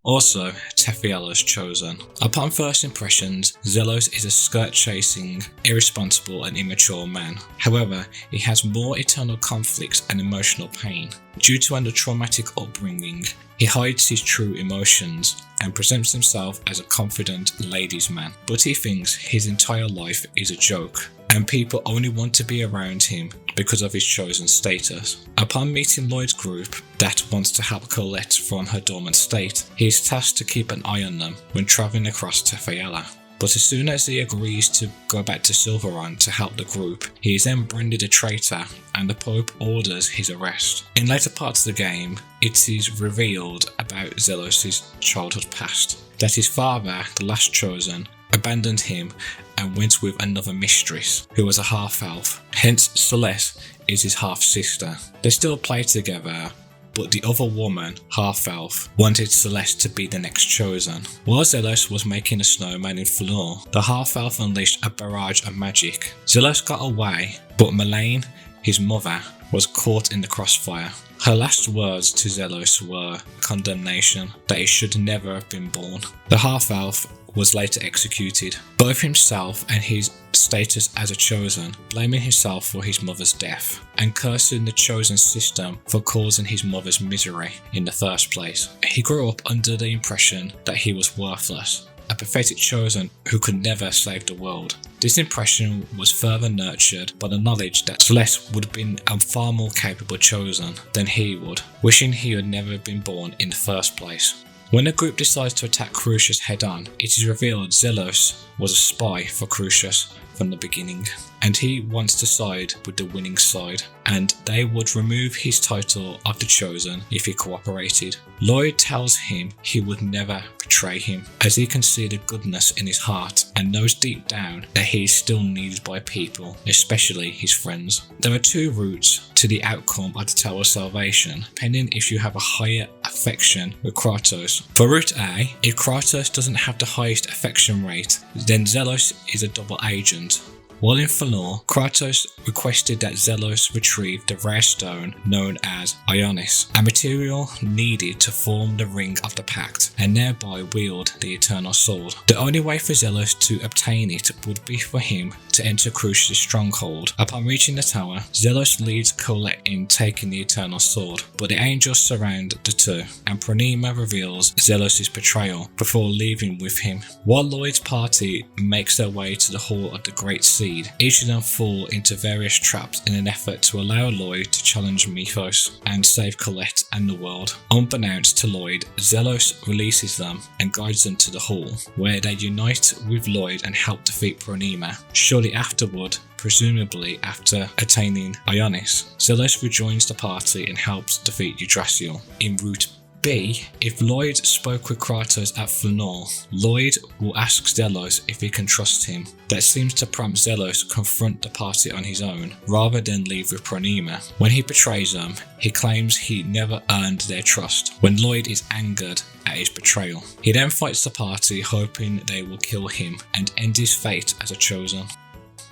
Also, Tefiella's chosen. Upon first impressions, Zelos is a skirt-chasing, irresponsible and immature man. However, he has more internal conflicts and emotional pain. Due to a traumatic upbringing, he hides his true emotions and presents himself as a confident ladies' man. But he thinks his entire life is a joke, and people only want to be around him because of his chosen status. Upon meeting Lloyd's group that wants to help Colette from her dormant state, he is tasked to keep an eye on them when travelling across Tefiella. But as soon as he agrees to go back to Silveron to help the group, he is then branded a traitor and the Pope orders his arrest. In later parts of the game, it is revealed about Zelos' childhood past, that his father, the last chosen, abandoned him and went with another mistress who was a half-elf, hence Celeste is his half-sister. They still play together, but the other woman, half-elf, wanted Celeste to be the next chosen. While Zelos was making a snowman in Flanor, the half-elf unleashed a barrage of magic. Zelos got away, but Melaine, his mother, was caught in the crossfire. Her last words to Zelos were condemnation, that he should never have been born. The half-elf was later executed, both himself and his status as a chosen, blaming himself for his mother's death, and cursing the chosen system for causing his mother's misery in the first place. He grew up under the impression that he was worthless, a pathetic chosen who could never save the world. This impression was further nurtured by the knowledge that Celeste would have been a far more capable chosen than he would, wishing he had never been born in the first place. When the group decides to attack Crucius head-on, it is revealed Zelos was a spy for Crucius from the beginning, and he wants to side with the winning side, and they would remove his title of the Chosen if he cooperated. Lloyd tells him he would never betray him, as he can see the goodness in his heart and knows deep down that he is still needed by people, especially his friends. There are two routes to the outcome of the Tower of Salvation, depending if you have a higher affection with Kratos. For Route A, if Kratos doesn't have the highest affection rate, then Zelos is a double agent. While in Flanor, Kratos requested that Zelos retrieve the rare stone known as Ionis, a material needed to form the Ring of the Pact and thereby wield the Eternal Sword. The only way for Zelos to obtain it would be for him to enter Crucius' stronghold. Upon reaching the tower, Zelos leads Colette in taking the Eternal Sword, but the angels surround the two, and Pronema reveals Zelos' betrayal before leaving with him. While Lloyd's party makes their way to the Hall of the Great Seed, each of them fall into various traps in an effort to allow Lloyd to challenge Mythos and save Colette and the world. Unbeknownst to Lloyd, Zelos releases them and guides them to the hall, where they unite with Lloyd and help defeat Pronema. Shortly afterward, presumably after attaining Ionis, Zelos rejoins the party and helps defeat Yggdrasil in Route B. If Lloyd spoke with Kratos at Fëanor, Lloyd will ask Zelos if he can trust him. That seems to prompt Zelos to confront the party on his own, rather than leave with Pronema. When he betrays them, he claims he never earned their trust, when Lloyd is angered at his betrayal. He then fights the party, hoping they will kill him and end his fate as a Chosen.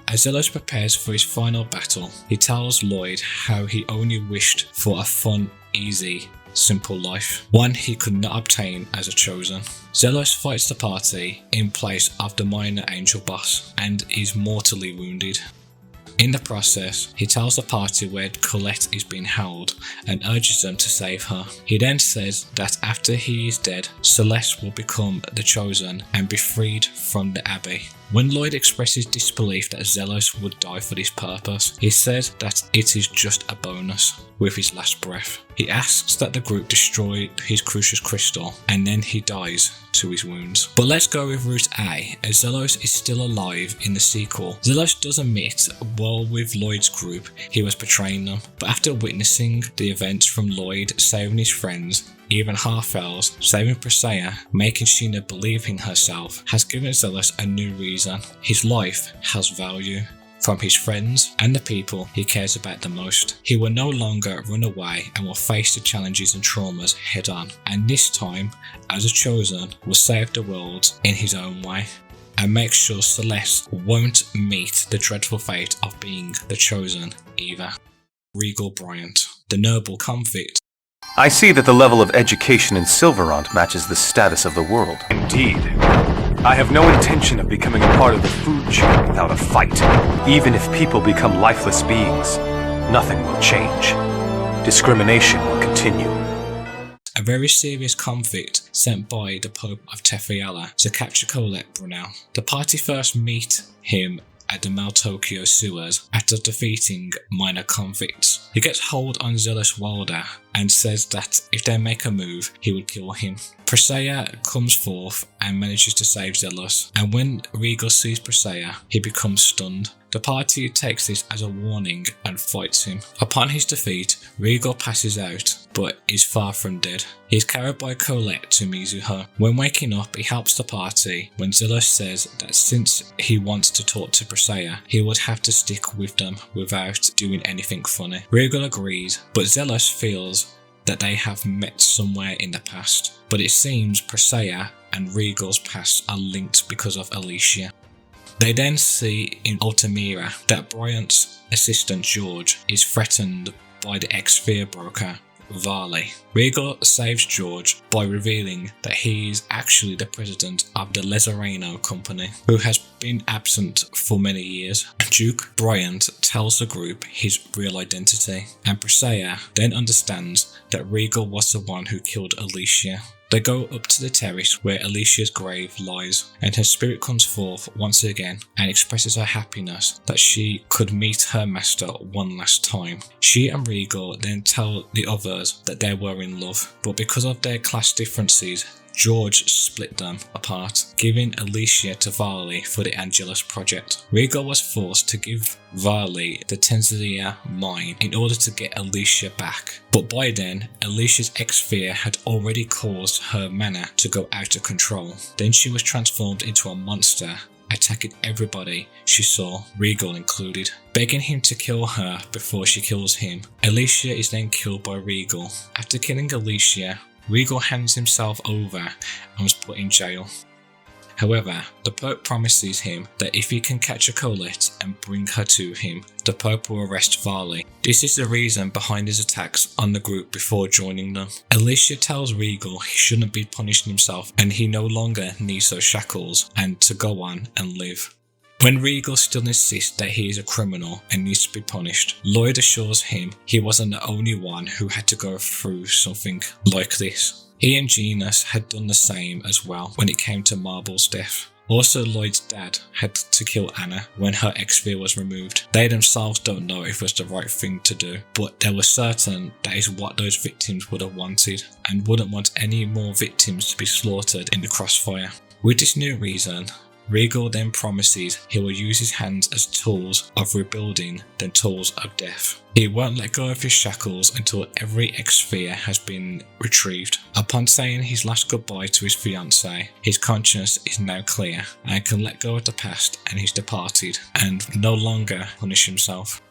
As Zelos prepares for his final battle, he tells Lloyd how he only wished for a fun, easy, simple life, one he could not obtain as a Chosen. Zelos fights the party in place of the minor angel boss and is mortally wounded. In the process, he tells the party where Colette is being held and urges them to save her. He then says that after he is dead, Celeste will become the Chosen and be freed from the Abbey. When Lloyd expresses disbelief that Zelos would die for this purpose, he says that it is just a bonus with his last breath. He asks that the group destroy his Crucius Crystal and then he dies to his wounds. But let's go with route A, as Zelos is still alive in the sequel. Zelos does admit while with Lloyd's group he was betraying them, but after witnessing the events from Lloyd saving his friends, even half-elves, saving Presea, making Sheena believe in herself, has given Zelos a new reason. His life has value. From his friends and the people he cares about the most. He will no longer run away and will face the challenges and traumas head on, and this time, as a Chosen, will save the world in his own way and make sure Celeste won't meet the dreadful fate of being the Chosen either. Regal Bryant, the noble convict. I see that the level of education in Silverant matches the status of the world. Indeed. I have no intention of becoming a part of the food chain without a fight. Even if people become lifeless beings, nothing will change. Discrimination will continue. A very serious convict sent by the Pope of Tefiala to capture Colette Brunel. The party first meet him at the Maltokyo sewers after defeating minor convicts. He gets hold on Zelos Wilder and says that if they make a move, he would kill him. Presea comes forth and manages to save Zelos, and when Regal sees Presea, he becomes stunned. The party takes this as a warning and fights him. Upon his defeat, Regal passes out, but is far from dead. He is carried by Colette to Mizuho. When waking up, he helps the party when Zelos says that since he wants to talk to Presea, he would have to stick with them without doing anything funny. Regal agrees, but Zelos feels that they have met somewhere in the past, but it seems Presea and Regal's past are linked because of Alicia. They then see in Altamira that Bryant's assistant George is threatened by the ex-Fear broker Varley. Regal saves George by revealing that he is actually the president of the Lezareno company, who has been absent for many years. Duke Bryant tells the group his real identity, and Presea then understands that Regal was the one who killed Alicia. They go up to the terrace where Alicia's grave lies, and her spirit comes forth once again and expresses her happiness that she could meet her master one last time. She and Regal then tell the others that they were in love, but because of their class differences, George split them apart, giving Alicia to Varley for the Angelus project. Regal was forced to give Varley the Tenzia mine in order to get Alicia back, but by then, Alicia's ex-Fear had already caused her mana to go out of control. Then she was transformed into a monster, attacking everybody she saw, Regal included, begging him to kill her before she kills him. Alicia is then killed by Regal. After killing Alicia, Regal hands himself over and was put in jail. However, the Pope promises him that if he can catch a Colette and bring her to him, the Pope will arrest Varley. This is the reason behind his attacks on the group before joining them. Alicia tells Regal he shouldn't be punishing himself and he no longer needs those shackles and to go on and live. When Regal still insists that he is a criminal and needs to be punished, Lloyd assures him he wasn't the only one who had to go through something like this. He and Genus had done the same as well when it came to Marble's death. Also, Lloyd's dad had to kill Anna when her ex-Fear was removed. They themselves don't know if it was the right thing to do, but they were certain that is what those victims would have wanted and wouldn't want any more victims to be slaughtered in the crossfire. With this new reason, Regal then promises he will use his hands as tools of rebuilding than tools of death. He won't let go of his shackles until every X-sphere has been retrieved. Upon saying his last goodbye to his fiancée, his conscience is now clear and can let go of the past, and he's departed and no longer punish himself.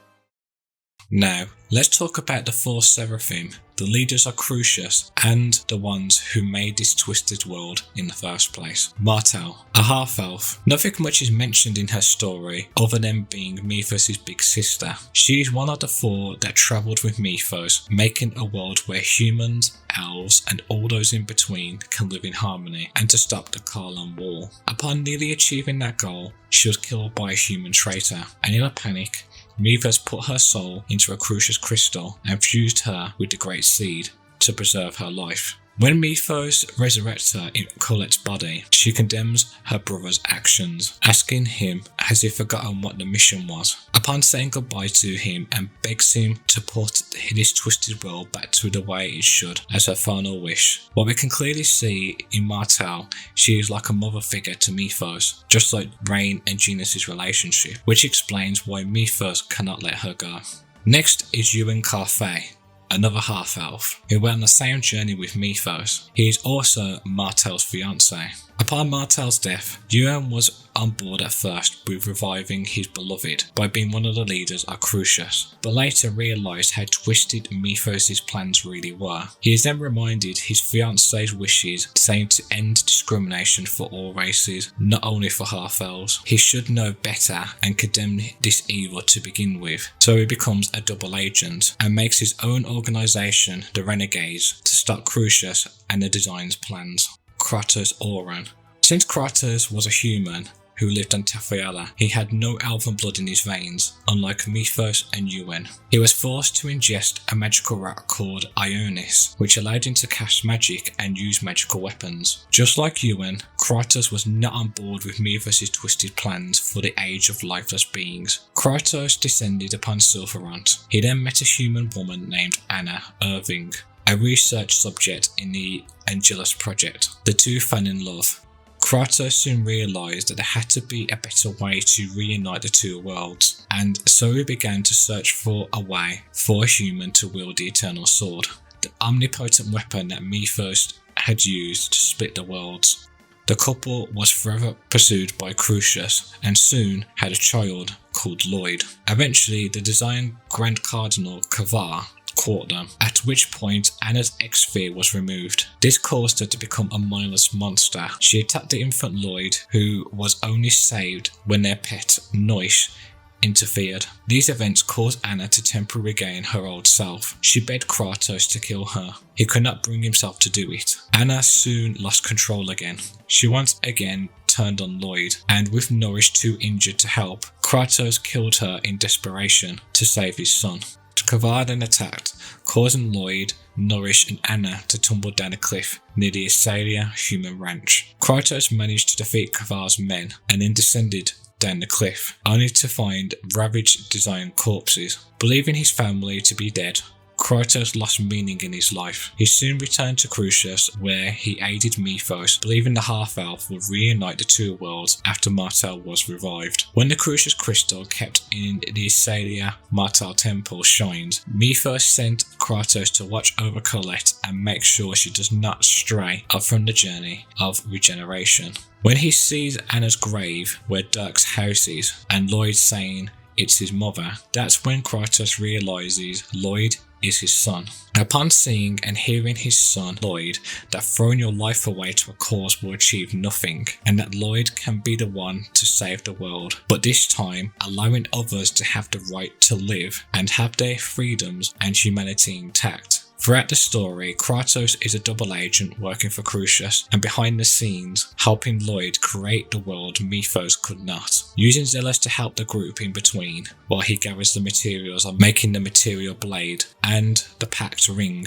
Now, let's talk about the four Seraphim, the leaders of Crucius and the ones who made this twisted world in the first place. Martel, a half-elf. Nothing much is mentioned in her story other than being Mythos' big sister. She is one of the four that travelled with Mythos, making a world where humans, elves and all those in between can live in harmony, and to stop the Kharlan War. Upon nearly achieving that goal, she was killed by a human traitor, and in a panic, Mythos put her soul into a Crucius crystal and fused her with the Great Seed to preserve her life. When Mythos resurrects her in Colette's body, she condemns her brother's actions, asking him has he forgotten what the mission was. Upon saying goodbye to him and begs him to put this twisted world back to the way it should as her final wish. What we can clearly see in Martel, she is like a mother figure to Mythos, just like Rain and Genis' relationship, which explains why Mythos cannot let her go. Next is Ewan Carfei, another half-elf, who went on the same journey with Mythos. He is also Martel's fiancé. Upon Martel's death, Ewan was on board at first with reviving his beloved by being one of the leaders of Crucius, but later realised how twisted Mythos' plans really were. He is then reminded his fiancé's wishes, saying to end discrimination for all races, not only for half-elves. He should know better and condemn this evil to begin with, so he becomes a double agent and makes his own organisation, the Renegades, to stop Crucius and the Design's plans. Kratos Oran. Since Kratos was a human who lived on Tafiala, he had no elven blood in his veins, unlike Mythos and Ewan. He was forced to ingest a magical rock called Ionis, which allowed him to cast magic and use magical weapons. Just like Ewan, Kratos was not on board with Mythos' twisted plans for the age of lifeless beings. Kratos descended upon Sylvarant. He then met a human woman named Anna Irving, a research subject in the Angelus project. The two fell in love. Kratos soon realised that there had to be a better way to reunite the two worlds, and so he began to search for a way for a human to wield the Eternal Sword, the omnipotent weapon that Mythos had used to split the worlds. The couple was forever pursued by Crucius and soon had a child called Lloyd. Eventually, the Design Grand Cardinal Kavar caught them, at which point Anna's X-sphere was removed. This caused her to become a mindless monster. She attacked the infant Lloyd, who was only saved when their pet, Noish, interfered. These events caused Anna to temporarily regain her old self. She begged Kratos to kill her. He could not bring himself to do it. Anna soon lost control again. She once again turned on Lloyd, and with Noish too injured to help, Kratos killed her in desperation to save his son. Kavar then attacked, causing Lloyd, Noish and Anna to tumble down a cliff near the Isalia human ranch. Kratos managed to defeat Kavar's men and then descended down the cliff, only to find ravaged Design corpses. Believing his family to be dead, Kratos lost meaning in his life. He soon returned to Crucius, where he aided Mythos, believing the half-elf would reunite the two worlds after Martel was revived. When the Crucius crystal kept in the Isalia Martel temple shined, Mythos sent Kratos to watch over Colette and make sure she does not stray off from the journey of regeneration. When he sees Anna's grave where Dirk's house is, and Lloyd saying it's his mother, that's when Kratos realises Lloyd is his son. Upon seeing and hearing his son Lloyd that throwing your life away to a cause will achieve nothing, and that Lloyd can be the one to save the world, but this time allowing others to have the right to live and have their freedoms and humanity intact. Throughout the story, Kratos is a double agent working for Crucius and behind the scenes helping Lloyd create the world Mythos could not, using Zealous to help the group in between while he gathers the materials on making the material blade and the Pact Ring.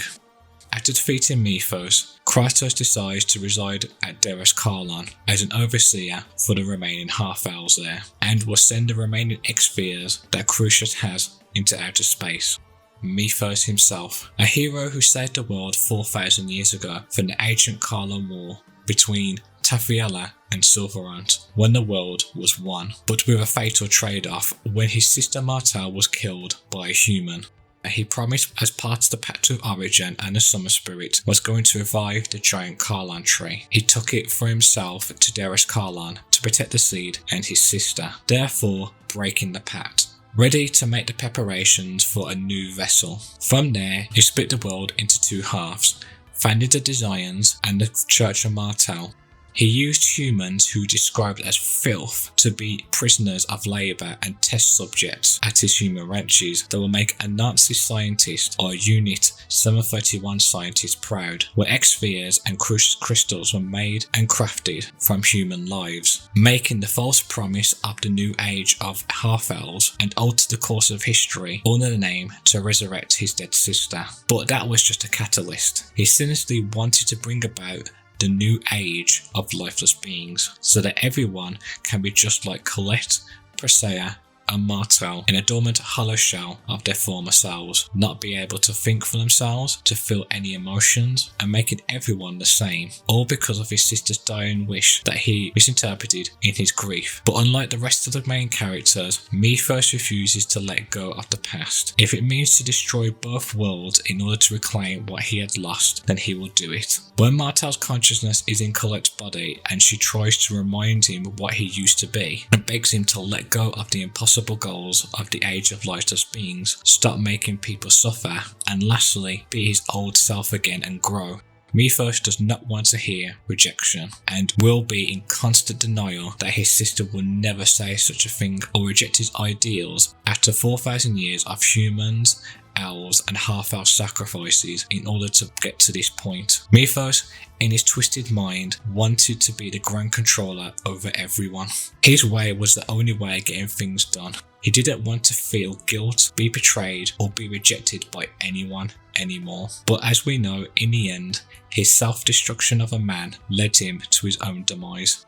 After defeating Mythos, Kratos decides to reside at Deras Kharlan as an overseer for the remaining half-elves there, and will send the remaining X-spheres that Crucius has into outer space. Mythos himself, a hero who saved the world 4,000 years ago from the ancient Kharlan War between Tafiella and Silverant when the world was one, but with a fatal trade-off when his sister Martel was killed by a human. He promised, as part of the Pact of Origin and the Summer Spirit, was going to revive the giant Karlan tree. He took it for himself to Darius Karlan to protect the seed and his sister, therefore breaking the pact. Ready to make the preparations for a new vessel. From there, he split the world into two halves, founded the Desians and the Church of Martel. He used humans who described as filth to be prisoners of labour and test subjects at his human ranches that will make a Nazi scientist or Unit 731 scientist proud, where X-spheres and crucial crystals were made and crafted from human lives, making the false promise of the new age of half-elves and alter the course of history under the name to resurrect his dead sister. But that was just a catalyst. He sinisterly wanted to bring about the new age of lifeless beings, so that everyone can be just like Colette, Presea, and Martel in a dormant hollow shell of their former selves, not be able to think for themselves, to feel any emotions, and making everyone the same, all because of his sister's dying wish that he misinterpreted in his grief. But unlike the rest of the main characters, Mythos refuses to let go of the past. If it means to destroy both worlds in order to reclaim what he had lost, then he will do it. When Martel's consciousness is in Colette's body and she tries to remind him of what he used to be, and begs him to let go of the impossible goals of the age of lightless beings, stop making people suffer, and lastly, be his old self again and grow. Mythos does not want to hear rejection, and will be in constant denial that his sister will never say such a thing or reject his ideals after 4,000 years of humans, elves and half-elf sacrifices in order to get to this point. Mythos, in his twisted mind, wanted to be the grand controller over everyone. His way was the only way of getting things done. He didn't want to feel guilt, be betrayed, or be rejected by anyone anymore. But as we know, in the end, his self-destruction of a man led him to his own demise.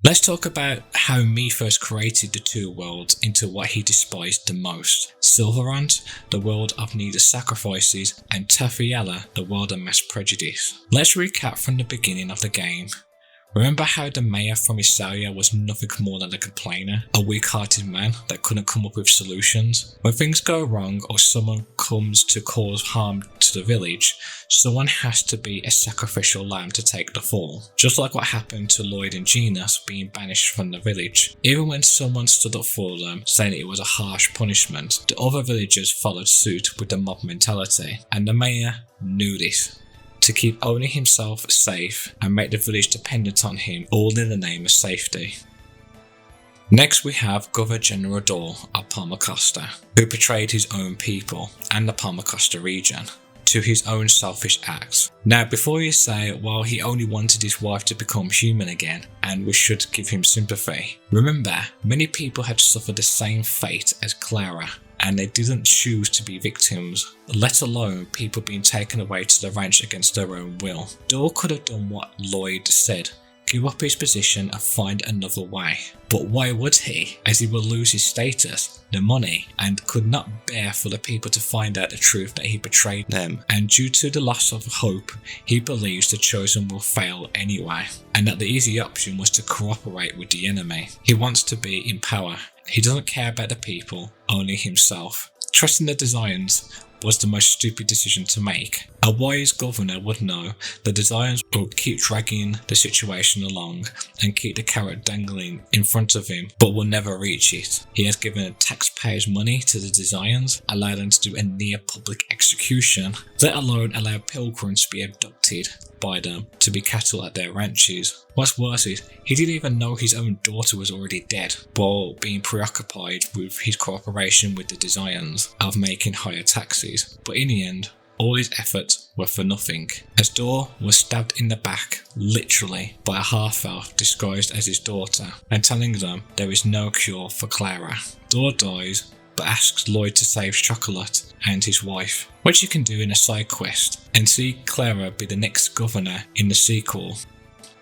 Let's talk about how Mythos created the two worlds into what he despised the most. Silverant, the world of needless sacrifices, and Tafiella, the world of mass prejudice. Let's recap from the beginning of the game. Remember how the mayor from Isalia was nothing more than a complainer, a weak-hearted man that couldn't come up with solutions? When things go wrong or someone comes to cause harm to the village, someone has to be a sacrificial lamb to take the fall. Just like what happened to Lloyd and Genus being banished from the village. Even when someone stood up for them, saying it was a harsh punishment, the other villagers followed suit with the mob mentality, and the mayor knew this. To keep only himself safe and make the village dependent on him, all in the name of safety. Next we have Governor General Dor of Palmacosta, who betrayed his own people and the Palmacosta region to his own selfish acts. Now before you say, well, he only wanted his wife to become human again and we should give him sympathy, remember, many people had suffered the same fate as Clara, and they didn't choose to be victims, let alone people being taken away to the ranch against their own will. Dor could have done what Lloyd said, give up his position and find another way. But why would he, as he will lose his status, the money, and could not bear for the people to find out the truth that he betrayed them, and due to the loss of hope, he believes the chosen will fail anyway, and that the easy option was to cooperate with the enemy. He wants to be in power. He doesn't care about the people, only himself. Trusting the Desians was the most stupid decision to make. A wise governor would know the Desians will keep dragging the situation along and keep the carrot dangling in front of him, but will never reach it. He has given taxpayers' money to the Desians, allowed them to do a near public execution, let alone allow pilgrims to be abducted by them to be cattle at their ranches. What's worse is, he didn't even know his own daughter was already dead, while being preoccupied with his cooperation with the Desians of making higher taxes. But in the end, all his efforts were for nothing, as Dor was stabbed in the back, literally, by a half-elf disguised as his daughter, and telling them there is no cure for Clara. Dor dies, but asks Lloyd to save Chocolate and his wife, which you can do in a side quest, and see Clara be the next governor in the sequel.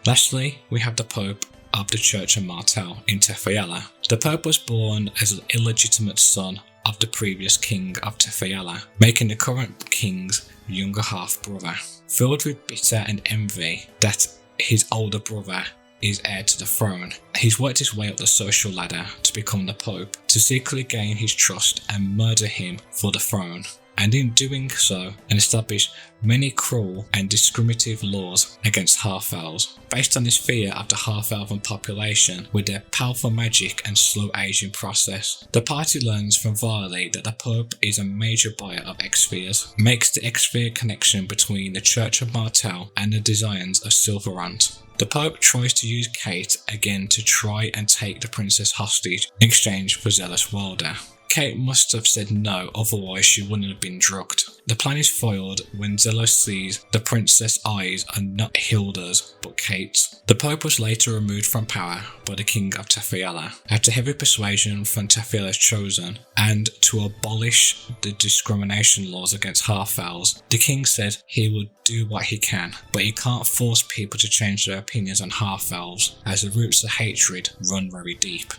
Lastly, we have the Pope of the Church of Martel in Tafiella. The Pope was born as an illegitimate son of the previous king of Tafiella, making the current king's younger half-brother. filled with bitter and envy that his older brother is heir to the throne. He's worked his way up the social ladder to become the Pope, to secretly gain his trust and murder him for the throne, and in doing so, and establish many cruel and discriminative laws against half-elves, based on his fear of the half-elven population with their powerful magic and slow aging process. The party learns from Varley that the Pope is a major buyer of X-spheres, makes the X-sphere connection between the Church of Martel and the designs of Sylvarant. The Pope tries to use Kate again to try and take the princess hostage in exchange for Zealous Wilder. Kate must have said no, otherwise she wouldn't have been drugged. The plan is foiled when Zelos sees the princess' eyes are not Hilda's but Kate's. The Pope was later removed from power by the King of Tefiella after heavy persuasion from Tefiella's chosen, and to abolish the discrimination laws against half-elves. The king said he would do what he can, but he can't force people to change their opinions on half-elves, as the roots of hatred run very deep.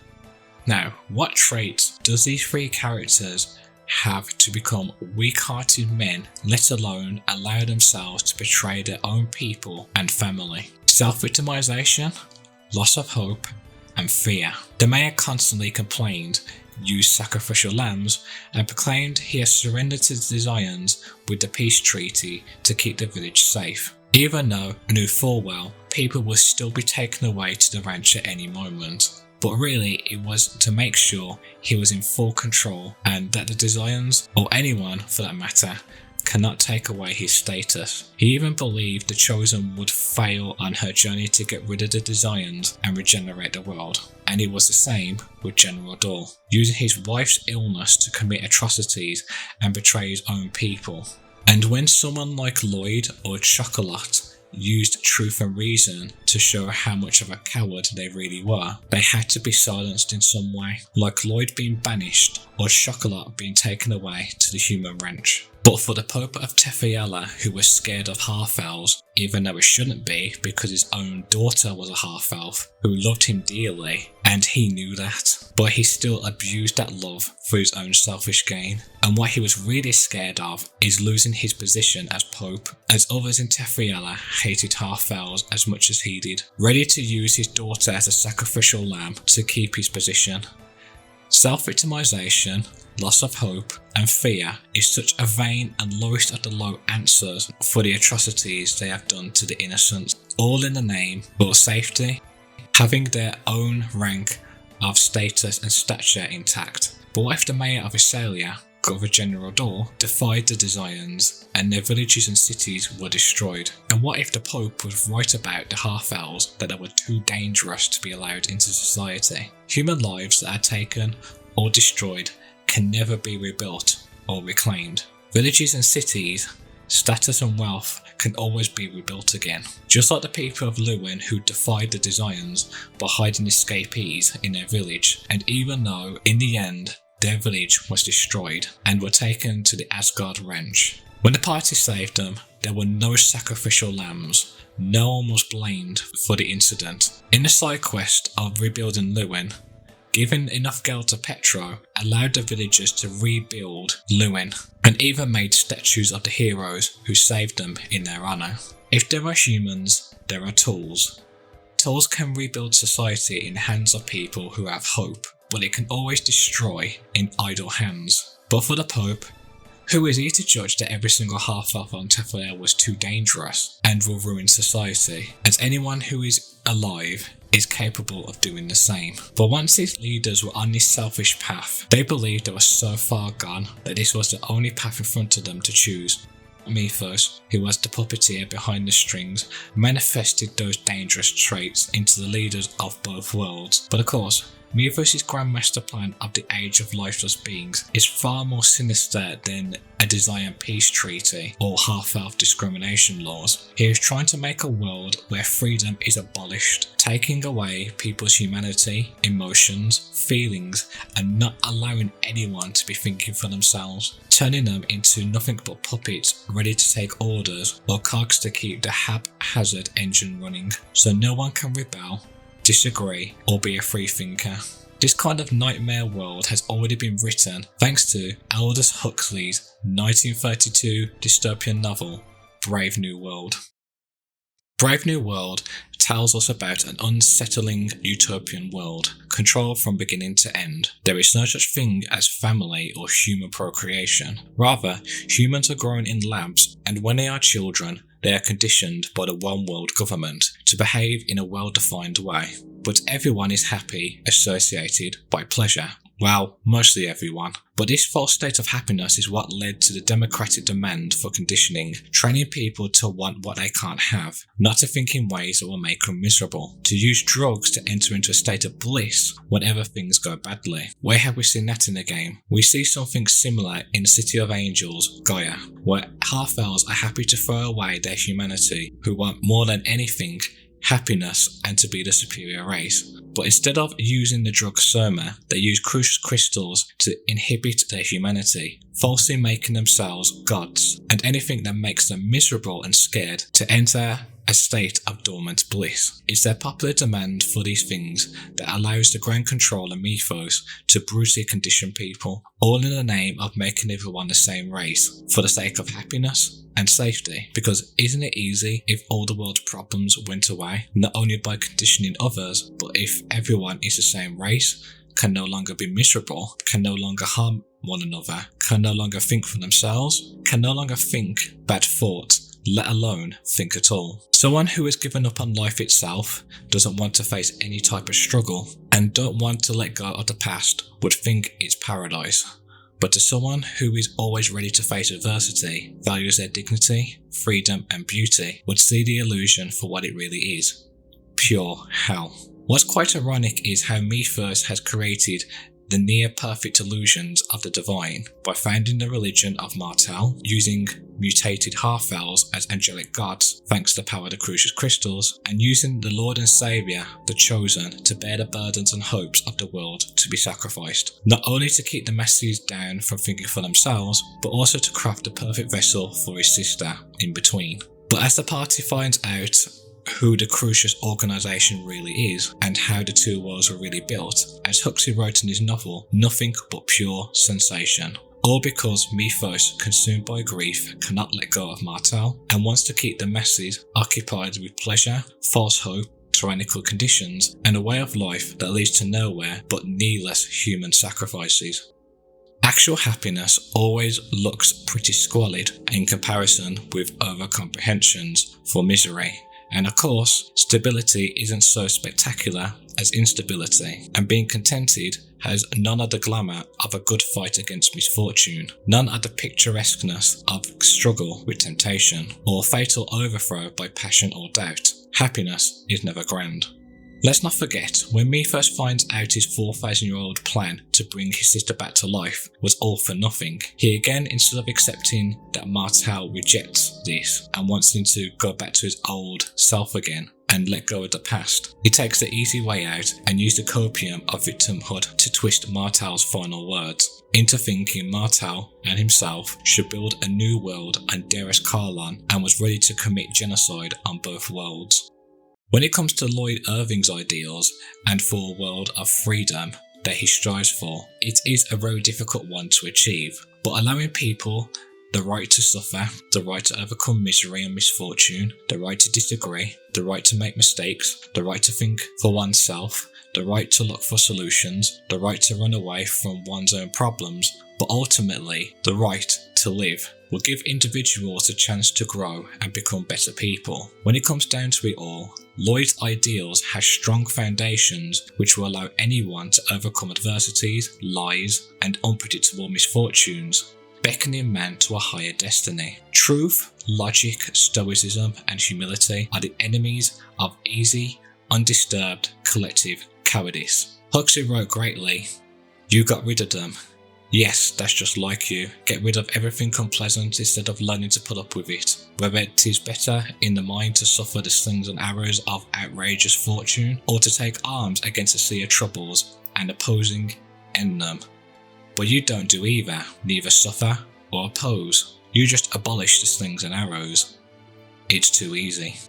Now, what traits does these three characters have to become weak-hearted men, let alone allow themselves to betray their own people and family? Self-victimization, loss of hope, and fear. The mayor constantly complained, used sacrificial lambs, and proclaimed he has surrendered to the Desians with the peace treaty to keep the village safe, even though he knew full well people would still be taken away to the ranch at any moment. But really, it was to make sure he was in full control and that the Desians, or anyone for that matter, cannot take away his status. He even believed the Chosen would fail on her journey to get rid of the Desians and regenerate the world. And it was the same with General Dahl, using his wife's illness to commit atrocities and betray his own people. And when someone like Lloyd or Chocolat used truth and reason to show how much of a coward they really were, they had to be silenced in some way, like Lloyd being banished or Chocolat being taken away to the human ranch. But for the Pope of Tefiella, who was scared of half-elves, even though it shouldn't be because his own daughter was a half-elf who loved him dearly, and he knew that, but he still abused that love for his own selfish gain. And what he was really scared of is losing his position as Pope, as others in Tefiella hated half-elves as much as he did, ready to use his daughter as a sacrificial lamb to keep his position. Self-victimization, loss of hope, and fear is such a vain and lowest of the low answers for the atrocities they have done to the innocent, all in the name of safety, having their own rank of status and stature intact. But what if the mayor of Isalia, Governor General Dahl, defied the Desians and their villages and cities were destroyed? And what if the Pope was right about the half-elves, that they were too dangerous to be allowed into society? Human lives that are taken or destroyed can never be rebuilt or reclaimed. Villages and cities, status and wealth can always be rebuilt again. Just like the people of Lewin who defied the Desians by hiding escapees in their village, and even though in the end their village was destroyed and were taken to the Asgard Ranch. When the party saved them, there were no sacrificial lambs. No one was blamed for the incident. In the side quest of rebuilding Lewin, giving enough geld to Petro allowed the villagers to rebuild Lewin, and even made statues of the heroes who saved them in their honour. If there are humans, there are tools. Tools can rebuild society in hands of people who have hope, but it can always destroy in idle hands. But for the Pope, who is he to judge that every single half-elf on Tefiella was too dangerous and will ruin society, as anyone who is alive is capable of doing the same. But once these leaders were on this selfish path, they believed they were so far gone that this was the only path in front of them to choose. Methos, who was the puppeteer behind the strings, manifested those dangerous traits into the leaders of both worlds. But of course, Methos' grand master plan of the Age of Lifeless Beings is far more sinister than a Desian peace treaty or half-elf discrimination laws. He is trying to make a world where freedom is abolished, taking away people's humanity, emotions, feelings, and not allowing anyone to be thinking for themselves, turning them into nothing but puppets ready to take orders or cogs to keep the haphazard engine running, so no one can rebel, disagree, or be a free thinker. This kind of nightmare world has already been written thanks to Aldous Huxley's 1932 dystopian novel, Brave New World. Brave New World tells us about an unsettling utopian world, controlled from beginning to end. There is no such thing as family or human procreation. Rather, humans are grown in labs, and when they are children, they are conditioned by the one world government to behave in a well-defined way. But everyone is happy, associated by pleasure. Well, mostly everyone. But this false state of happiness is what led to the democratic demand for conditioning, training people to want what they can't have, not to think in ways that will make them miserable, to use drugs to enter into a state of bliss whenever things go badly. Where have we seen that in the game? We see something similar in City of Angels, Gaia, where half-elves are happy to throw away their humanity, who want more than anything happiness and to be the superior race. But instead of using the drug Soma, they use crucial crystals to inhibit their humanity, falsely making themselves gods, and anything that makes them miserable and scared to enter a state of dormant bliss. It's their popular demand for these things that allows the Grand Controller Mythos to brutally condition people, all in the name of making everyone the same race, for the sake of happiness and safety. Because isn't it easy if all the world's problems went away, not only by conditioning others, but if everyone is the same race, can no longer be miserable, can no longer harm one another, can no longer think for themselves, can no longer think bad thoughts, let alone think at all. Someone who has given up on life itself, doesn't want to face any type of struggle, and don't want to let go of the past would think it's paradise. But to someone who is always ready to face adversity, values their dignity, freedom and beauty, would see the illusion for what it really is. Pure hell. What's quite ironic is how Mythos has created the near-perfect illusions of the divine by founding the religion of Martel, using mutated half-elves as angelic gods thanks to the power of the crucial crystals, and using the Lord and Saviour, the Chosen, to bear the burdens and hopes of the world to be sacrificed, not only to keep the masses down from thinking for themselves, but also to craft the perfect vessel for his sister in between. But as the party finds out who the Crucius organisation really is, and how the two worlds were really built, as Huxley wrote in his novel, nothing but pure sensation. All because Mythos, consumed by grief, cannot let go of Martel, and wants to keep the masses occupied with pleasure, false hope, tyrannical conditions, and a way of life that leads to nowhere but needless human sacrifices. Actual happiness always looks pretty squalid in comparison with over-comprehensions for misery. And of course, stability isn't so spectacular as instability, and being contented has none of the glamour of a good fight against misfortune, none of the picturesqueness of struggle with temptation, or fatal overthrow by passion or doubt. Happiness is never grand. Let's not forget, when Mythos finds out his 4,000-year-old plan to bring his sister back to life was all for nothing, he again, instead of accepting that Martel rejects this and wants him to go back to his old self again and let go of the past, he takes the easy way out and uses the copium of victimhood to twist Martel's final words into thinking Martel and himself should build a new world on Deris Karlon and was ready to commit genocide on both worlds. When it comes to Lloyd Irving's ideals and for a world of freedom that he strives for, it is a very difficult one to achieve, but allowing people the right to suffer, the right to overcome misery and misfortune, the right to disagree, the right to make mistakes, the right to think for oneself, the right to look for solutions, the right to run away from one's own problems, but ultimately the right to live, will give individuals a chance to grow and become better people. When it comes down to it all, Lloyd's ideals have strong foundations which will allow anyone to overcome adversities, lies, and unpredictable misfortunes, beckoning man to a higher destiny. Truth, logic, stoicism, and humility are the enemies of easy, undisturbed, collective cowardice. Huxley wrote greatly, "You got rid of them. Yes, that's just like you. Get rid of everything unpleasant instead of learning to put up with it. Whether it is better in the mind to suffer the slings and arrows of outrageous fortune, or to take arms against a sea of troubles and opposing end them. But you don't do either, neither suffer or oppose. You just abolish the slings and arrows. It's too easy."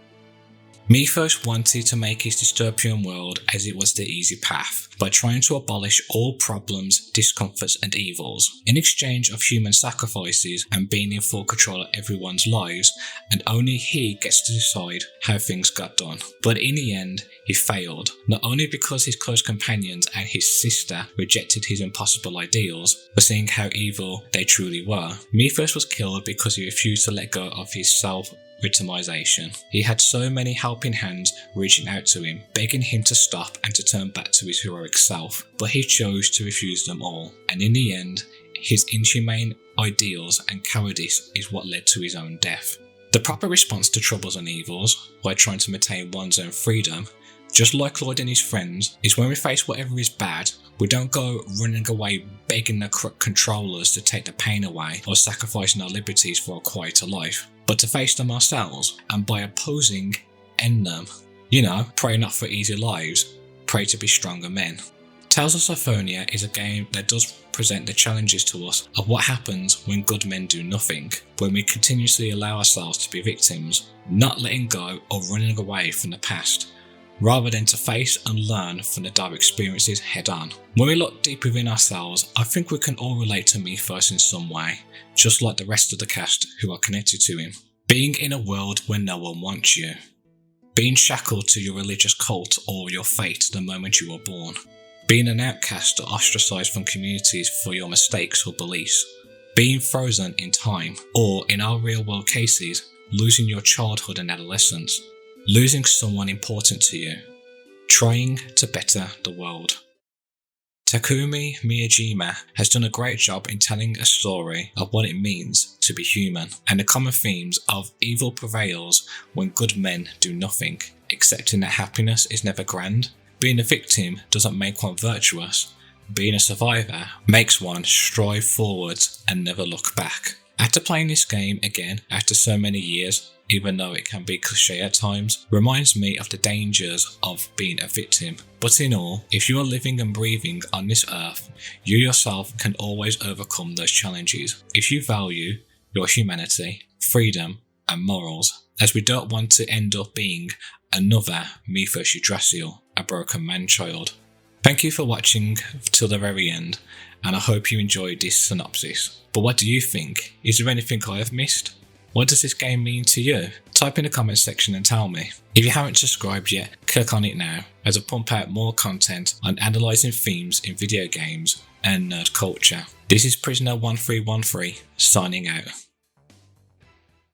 Mythos wanted to make his dystopian world as it was the easy path, by trying to abolish all problems, discomforts and evils, in exchange of human sacrifices and being in full control of everyone's lives, and only he gets to decide how things got done. But in the end, he failed, not only because his close companions and his sister rejected his impossible ideals, but seeing how evil they truly were. Mythos was killed because he refused to let go of his self-victimization. He had so many helping hands reaching out to him, begging him to stop and to turn back to his heroic self, but he chose to refuse them all, and in the end, his inhumane ideals and cowardice is what led to his own death. The proper response to troubles and evils, while trying to maintain one's own freedom, just like Lloyd and his friends, is when we face whatever is bad, we don't go running away begging the corrupt controllers to take the pain away or sacrificing our liberties for a quieter life, but to face them ourselves, and by opposing, end them. Pray not for easy lives, pray to be stronger men. Tales of Symphonia is a game that does present the challenges to us of what happens when good men do nothing, when we continuously allow ourselves to be victims, not letting go or running away from the past, rather than to face and learn from the dire experiences head on. When we look deep within ourselves, I think we can all relate to Mythos in some way, just like the rest of the cast who are connected to him. Being in a world where no one wants you. Being shackled to your religious cult or your fate the moment you were born. Being an outcast or ostracized from communities for your mistakes or beliefs. Being frozen in time, or in our real world cases, losing your childhood and adolescence. Losing someone important to you. Trying to better the world. Takumi Miyajima has done a great job in telling a story of what it means to be human, and the common themes of evil prevails when good men do nothing, accepting that happiness is never grand. Being a victim doesn't make one virtuous. Being a survivor makes one strive forwards and never look back. After playing this game again after so many years, even though it can be cliche at times, reminds me of the dangers of being a victim. But in all, if you are living and breathing on this earth, you yourself can always overcome those challenges if you value your humanity, freedom and morals, as we don't want to end up being another Mythos Yggdrasil, a broken man-child. Thank you for watching till the very end, and I hope you enjoyed this synopsis. But what do you think? Is there anything I have missed? What does this game mean to you? Type in the comments section and tell me. If you haven't subscribed yet, click on it now, as I pump out more content on analysing themes in video games and nerd culture. This is Prisoner 1313 signing out.